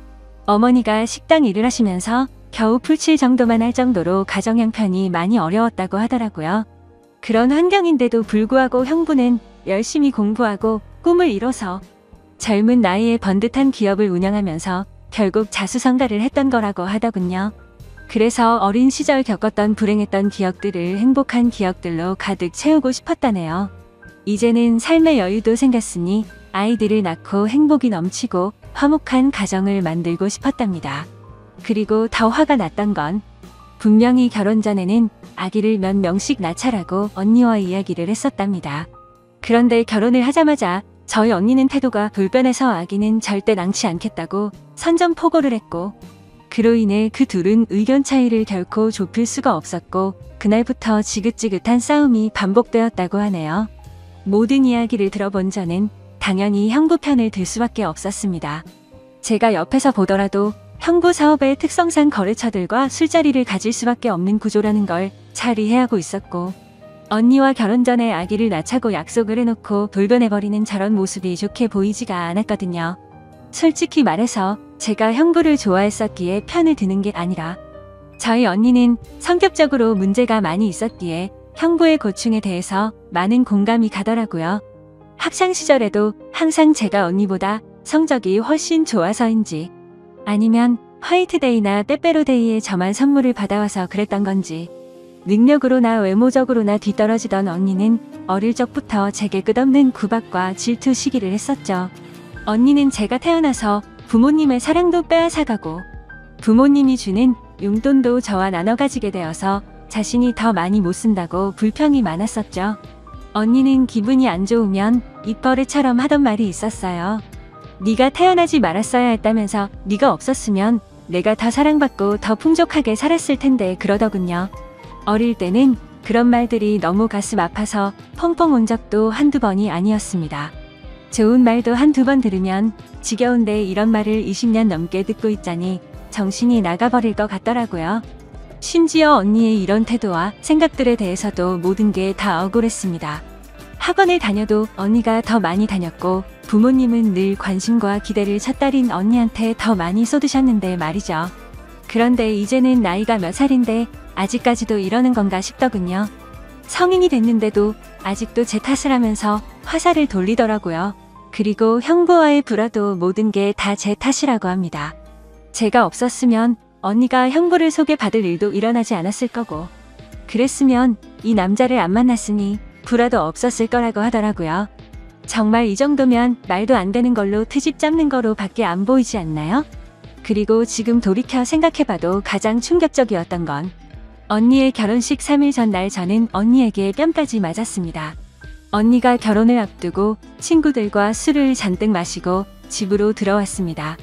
어머니가 식당 일을 하시면서 겨우 풀칠 정도만 할 정도로 가정 형편이 많이 어려웠다고 하더라고요. 그런 환경인데도 불구하고 형부는 열심히 공부하고 꿈을 이뤄서 젊은 나이에 번듯한 기업을 운영하면서 결국 자수성가를 했던 거라고 하더군요. 그래서 어린 시절 겪었던 불행했던 기억들을 행복한 기억들로 가득 채우고 싶었다네요. 이제는 삶의 여유도 생겼으니 아이들을 낳고 행복이 넘치고 화목한 가정을 만들고 싶었답니다. 그리고 더 화가 났던 건 분명히 결혼 전에는 아기를 몇 명씩 낳자라고 언니와 이야기를 했었답니다. 그런데 결혼을 하자마자 저희 언니는 태도가 돌변해서 아기는 절대 낳지 않겠다고 선전포고를 했고 그로 인해 그 둘은 의견 차이를 결코 좁힐 수가 없었고 그날부터 지긋지긋한 싸움이 반복되었다고 하네요. 모든 이야기를 들어본 저는 당연히 형부 편을 들 수밖에 없었습니다. 제가 옆에서 보더라도 형부 사업의 특성상 거래처들과 술자리를 가질 수밖에 없는 구조라는 걸 잘 이해하고 있었고 언니와 결혼 전에 아기를 낳자고 약속을 해놓고 돌변해버리는 저런 모습이 좋게 보이지가 않았거든요. 솔직히 말해서 제가 형부를 좋아했었기에 편을 드는 게 아니라 저희 언니는 성격적으로 문제가 많이 있었기에 형부의 고충에 대해서 많은 공감이 가더라고요. 학창시절에도 항상 제가 언니보다 성적이 훨씬 좋아서인지 아니면 화이트데이나 빼빼로데이에 저만 선물을 받아와서 그랬던 건지 능력으로나 외모적으로나 뒤떨어지던 언니는 어릴 적부터 제게 끝없는 구박과 질투 시기를 했었죠. 언니는 제가 태어나서 부모님의 사랑도 빼앗아가고 부모님이 주는 용돈도 저와 나눠 가지게 되어서 자신이 더 많이 못 쓴다고 불평이 많았었죠. 언니는 기분이 안 좋으면 입버릇처럼 하던 말이 있었어요. 네가 태어나지 말았어야 했다면서 네가 없었으면 내가 더 사랑받고 더 풍족하게 살았을 텐데 그러더군요. 어릴 때는 그런 말들이 너무 가슴 아파서 펑펑 온 적도 한두 번이 아니었습니다. 좋은 말도 한두 번 들으면 지겨운데 이런 말을 20년 넘게 듣고 있자니 정신이 나가버릴 것 같더라고요. 심지어 언니의 이런 태도와 생각들에 대해서도 모든 게 다 억울했습니다. 학원을 다녀도 언니가 더 많이 다녔고 부모님은 늘 관심과 기대를 첫딸인 언니한테 더 많이 쏟으셨는데 말이죠. 그런데 이제는 나이가 몇 살인데 아직까지도 이러는 건가 싶더군요. 성인이 됐는데도 아직도 제 탓을 하면서 화살을 돌리더라고요. 그리고 형부와의 불화도 모든 게 다 제 탓이라고 합니다. 제가 없었으면 언니가 형부를 소개받을 일도 일어나지 않았을 거고, 그랬으면 이 남자를 안 만났으니 불화도 없었을 거라고 하더라고요. 정말 이 정도면 말도 안 되는 걸로 트집 잡는 거로 밖에 안 보이지 않나요? 그리고 지금 돌이켜 생각해봐도 가장 충격적이었던 건 언니의 결혼식 3일 전날 저는 언니에게 뺨까지 맞았습니다. 언니가 결혼을 앞두고 친구들과 술을 잔뜩 마시고 집으로 들어왔습니다.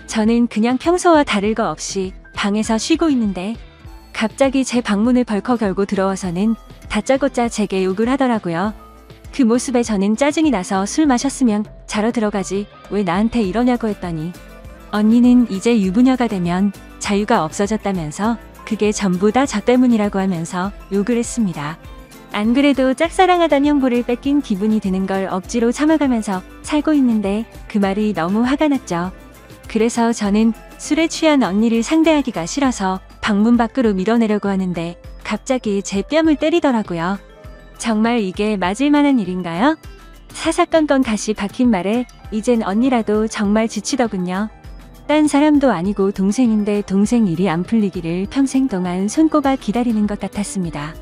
저는 그냥 평소와 다를 거 없이 방에서 쉬고 있는데 갑자기 제 방문을 벌컥 열고 들어와서는 다짜고짜 제게 욕을 하더라고요. 그 모습에 저는 짜증이 나서 술 마셨으면 자러 들어가지 왜 나한테 이러냐고 했더니 언니는 이제 유부녀가 되면 자유가 없어졌다면서 그게 전부 다 저 때문이라고 하면서 욕을 했습니다. 안 그래도 짝사랑하던 형부를 뺏긴 기분이 드는 걸 억지로 참아가면서 살고 있는데 그 말이 너무 화가 났죠. 그래서 저는 술에 취한 언니를 상대하기가 싫어서 방문 밖으로 밀어내려고 하는데 갑자기 제 뺨을 때리더라고요. 정말 이게 맞을 만한 일인가요? 사사건건 다시 박힌 말에 이젠 언니라도 정말 지치더군요. 딴 사람도 아니고 동생인데 동생 일이 안 풀리기를 평생 동안 손꼽아 기다리는 것 같았습니다.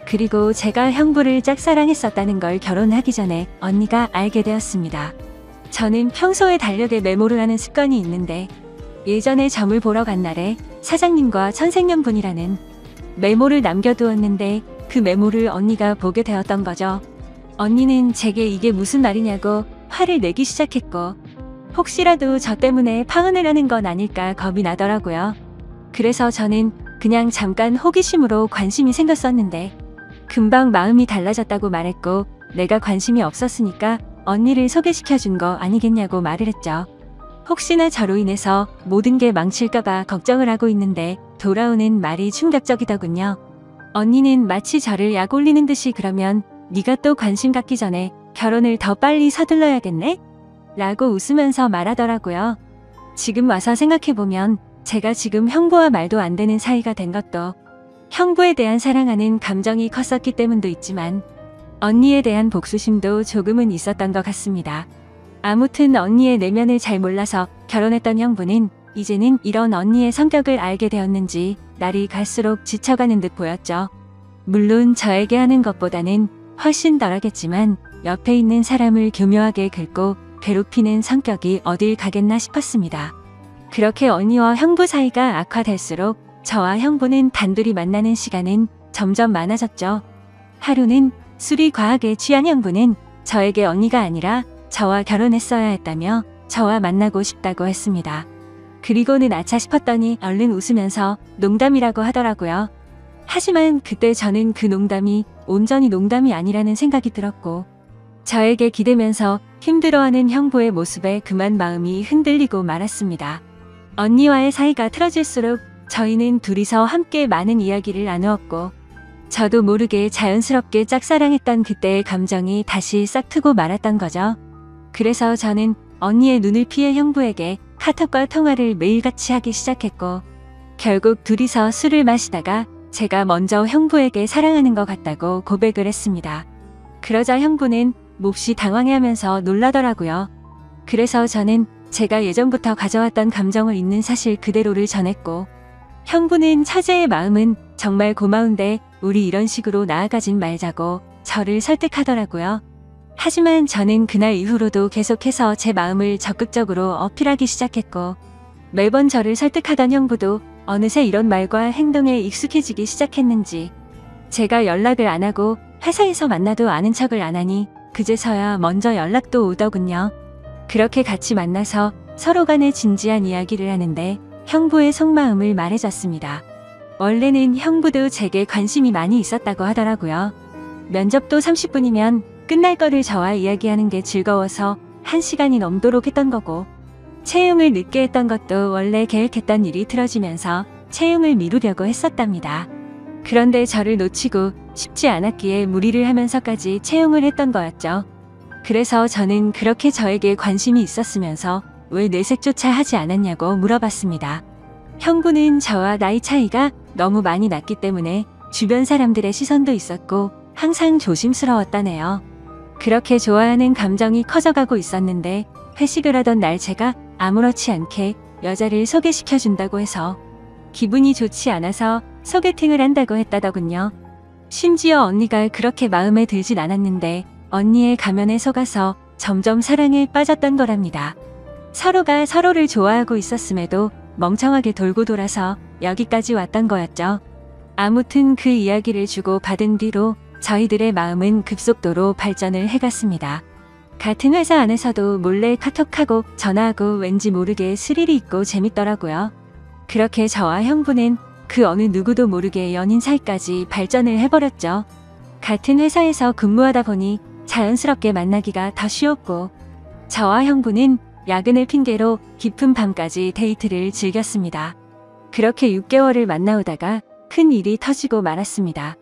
그리고 제가 형부를 짝사랑했었다는 걸 결혼하기 전에 언니가 알게 되었습니다. 저는 평소에 달력에 메모를 하는 습관이 있는데 예전에 점을 보러 간 날에 사장님과 천생연분이라는 메모를 남겨두었는데 그 메모를 언니가 보게 되었던 거죠. 언니는 제게 이게 무슨 말이냐고 화를 내기 시작했고 혹시라도 저 때문에 파혼을 하는 건 아닐까 겁이 나더라고요. 그래서 저는 그냥 잠깐 호기심으로 관심이 생겼었는데 금방 마음이 달라졌다고 말했고 내가 관심이 없었으니까 언니를 소개시켜준 거 아니겠냐고 말을 했죠. 혹시나 저로 인해서 모든 게 망칠까봐 걱정을 하고 있는데 돌아오는 말이 충격적이더군요. 언니는 마치 저를 약 올리는 듯이 그러면 네가 또 관심 갖기 전에 결혼을 더 빨리 서둘러야겠네? 라고 웃으면서 말하더라고요. 지금 와서 생각해보면 제가 지금 형부와 말도 안 되는 사이가 된 것도 형부에 대한 사랑하는 감정이 컸었기 때문도 있지만 언니에 대한 복수심도 조금은 있었던 것 같습니다. 아무튼 언니의 내면을 잘 몰라서 결혼했던 형부는 이제는 이런 언니의 성격을 알게 되었는지 날이 갈수록 지쳐가는 듯 보였죠. 물론 저에게 하는 것보다는 훨씬 덜하겠지만 옆에 있는 사람을 교묘하게 긁고 괴롭히는 성격이 어딜 가겠나 싶었습니다. 그렇게 언니와 형부 사이가 악화될수록 저와 형부는 단둘이 만나는 시간은 점점 많아졌죠. 하루는 술이 과하게 취한 형부는 저에게 언니가 아니라 저와 결혼했어야 했다며 저와 만나고 싶다고 했습니다. 그리고는 아차 싶었더니 얼른 웃으면서 농담이라고 하더라고요. 하지만 그때 저는 그 농담이 온전히 농담이 아니라는 생각이 들었고 저에게 기대면서 힘들어하는 형부의 모습에 그만 마음이 흔들리고 말았습니다. 언니와의 사이가 틀어질수록 저희는 둘이서 함께 많은 이야기를 나누었고 저도 모르게 자연스럽게 짝사랑했던 그때의 감정이 다시 싹 트고 말았던 거죠. 그래서 저는 언니의 눈을 피해 형부에게 카톡과 통화를 매일같이 하기 시작했고 결국 둘이서 술을 마시다가 제가 먼저 형부에게 사랑하는 것 같다고 고백을 했습니다. 그러자 형부는 몹시 당황해하면서 놀라더라고요. 그래서 저는 제가 예전부터 가져왔던 감정을 있는 사실 그대로를 전했고 형부는 처제의 마음은 정말 고마운데 우리 이런 식으로 나아가진 말자고 저를 설득하더라고요. 하지만 저는 그날 이후로도 계속해서 제 마음을 적극적으로 어필하기 시작했고 매번 저를 설득하던 형부도 어느새 이런 말과 행동에 익숙해지기 시작했는지 제가 연락을 안 하고 회사에서 만나도 아는 척을 안 하니 그제서야 먼저 연락도 오더군요. 그렇게 같이 만나서 서로 간에 진지한 이야기를 하는데 형부의 속마음을 말해줬습니다. 원래는 형부도 제게 관심이 많이 있었다고 하더라고요. 면접도 30분이면 끝날 거를 저와 이야기하는 게 즐거워서 1시간이 넘도록 했던 거고 채용을 늦게 했던 것도 원래 계획했던 일이 틀어지면서 채용을 미루려고 했었답니다. 그런데 저를 놓치고 싶지 않았기에 무리를 하면서까지 채용을 했던 거였죠. 그래서 저는 그렇게 저에게 관심이 있었으면서 왜 내색조차 하지 않았냐고 물어봤습니다. 형부는 저와 나이 차이가 너무 많이 났기 때문에 주변 사람들의 시선도 있었고 항상 조심스러웠다네요. 그렇게 좋아하는 감정이 커져가고 있었는데 회식을 하던 날 제가 아무렇지 않게 여자를 소개시켜준다고 해서 기분이 좋지 않아서 소개팅을 한다고 했다더군요. 심지어 언니가 그렇게 마음에 들진 않았는데 언니의 가면에 속아서 점점 사랑에 빠졌던 거랍니다. 서로가 서로를 좋아하고 있었음에도 멍청하게 돌고 돌아서 여기까지 왔던 거였죠. 아무튼 그 이야기를 주고 받은 뒤로 저희들의 마음은 급속도로 발전을 해갔습니다. 같은 회사 안에서도 몰래 카톡하고 전화하고 왠지 모르게 스릴이 있고 재밌더라고요. 그렇게 저와 형부는 그 어느 누구도 모르게 연인 사이까지 발전을 해버렸죠. 같은 회사에서 근무하다 보니 자연스럽게 만나기가 더 쉬웠고 저와 형부는 야근을 핑계로 깊은 밤까지 데이트를 즐겼습니다. 그렇게 6개월을 만나오다가 큰 일이 터지고 말았습니다.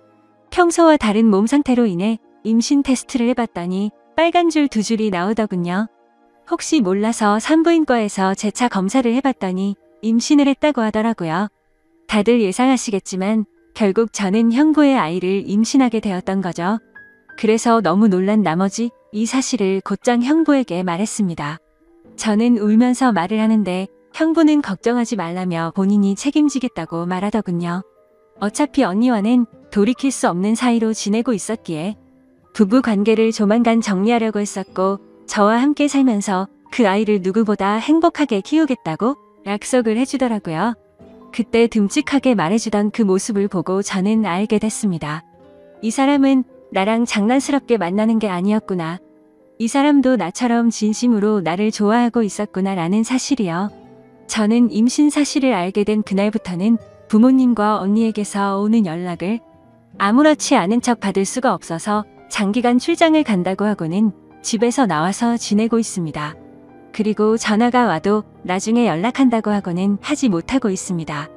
평소와 다른 몸 상태로 인해 임신 테스트를 해봤더니 빨간 줄 2줄이 나오더군요. 혹시 몰라서 산부인과에서 재차 검사를 해봤더니 임신을 했다고 하더라고요. 다들 예상하시겠지만 결국 저는 형부의 아이를 임신하게 되었던 거죠. 그래서 너무 놀란 나머지 이 사실을 곧장 형부에게 말했습니다. 저는 울면서 말을 하는데 형부는 걱정하지 말라며 본인이 책임지겠다고 말하더군요. 어차피 언니와는 돌이킬 수 없는 사이로 지내고 있었기에 부부 관계를 조만간 정리하려고 했었고 저와 함께 살면서 그 아이를 누구보다 행복하게 키우겠다고 약속을 해주더라고요. 그때 듬직하게 말해주던 그 모습을 보고 저는 알게 됐습니다. 이 사람은 나랑 장난스럽게 만나는 게 아니었구나. 이 사람도 나처럼 진심으로 나를 좋아하고 있었구나 라는 사실이요. 저는 임신 사실을 알게 된 그날부터는 부모님과 언니에게서 오는 연락을 아무렇지 않은 척 받을 수가 없어서 장기간 출장을 간다고 하고는 집에서 나와서 지내고 있습니다. 그리고 전화가 와도 나중에 연락한다고 하고는 하지 못하고 있습니다.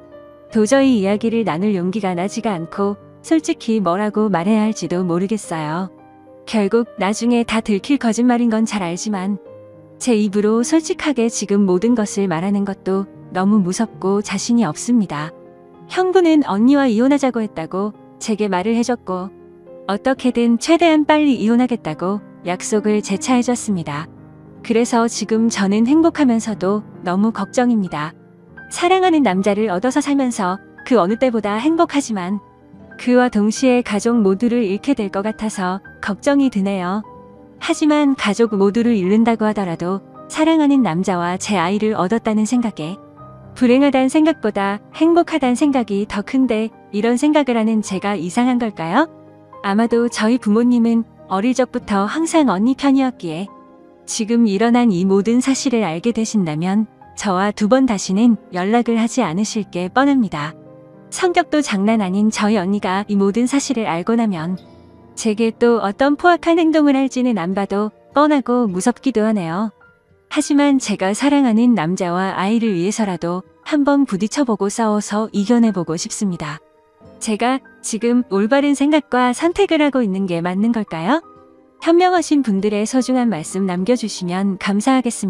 도저히 이야기를 나눌 용기가 나지가 않고 솔직히 뭐라고 말해야 할지도 모르겠어요. 결국 나중에 다 들킬 거짓말인 건 잘 알지만 제 입으로 솔직하게 지금 모든 것을 말하는 것도 너무 무섭고 자신이 없습니다. 형부는 언니와 이혼하자고 했다고 제게 말을 해줬고 어떻게든 최대한 빨리 이혼하겠다고 약속을 재차해줬습니다. 그래서 지금 저는 행복하면서도 너무 걱정입니다. 사랑하는 남자를 얻어서 살면서 그 어느 때보다 행복하지만 그와 동시에 가족 모두를 잃게 될 것 같아서 걱정이 드네요. 하지만 가족 모두를 잃는다고 하더라도 사랑하는 남자와 제 아이를 얻었다는 생각에 불행하다는 생각보다 행복하다는 생각이 더 큰데 이런 생각을 하는 제가 이상한 걸까요? 아마도 저희 부모님은 어릴 적부터 항상 언니 편이었기에 지금 일어난 이 모든 사실을 알게 되신다면 저와 2번 다시는 연락을 하지 않으실 게 뻔합니다. 성격도 장난 아닌 저희 언니가 이 모든 사실을 알고 나면 제게 또 어떤 포악한 행동을 할지는 안 봐도 뻔하고 무섭기도 하네요. 하지만 제가 사랑하는 남자와 아이를 위해서라도 한번 부딪혀보고 싸워서 이겨내보고 싶습니다. 제가 지금 올바른 생각과 선택을 하고 있는 게 맞는 걸까요? 현명하신 분들의 소중한 말씀 남겨주시면 감사하겠습니다.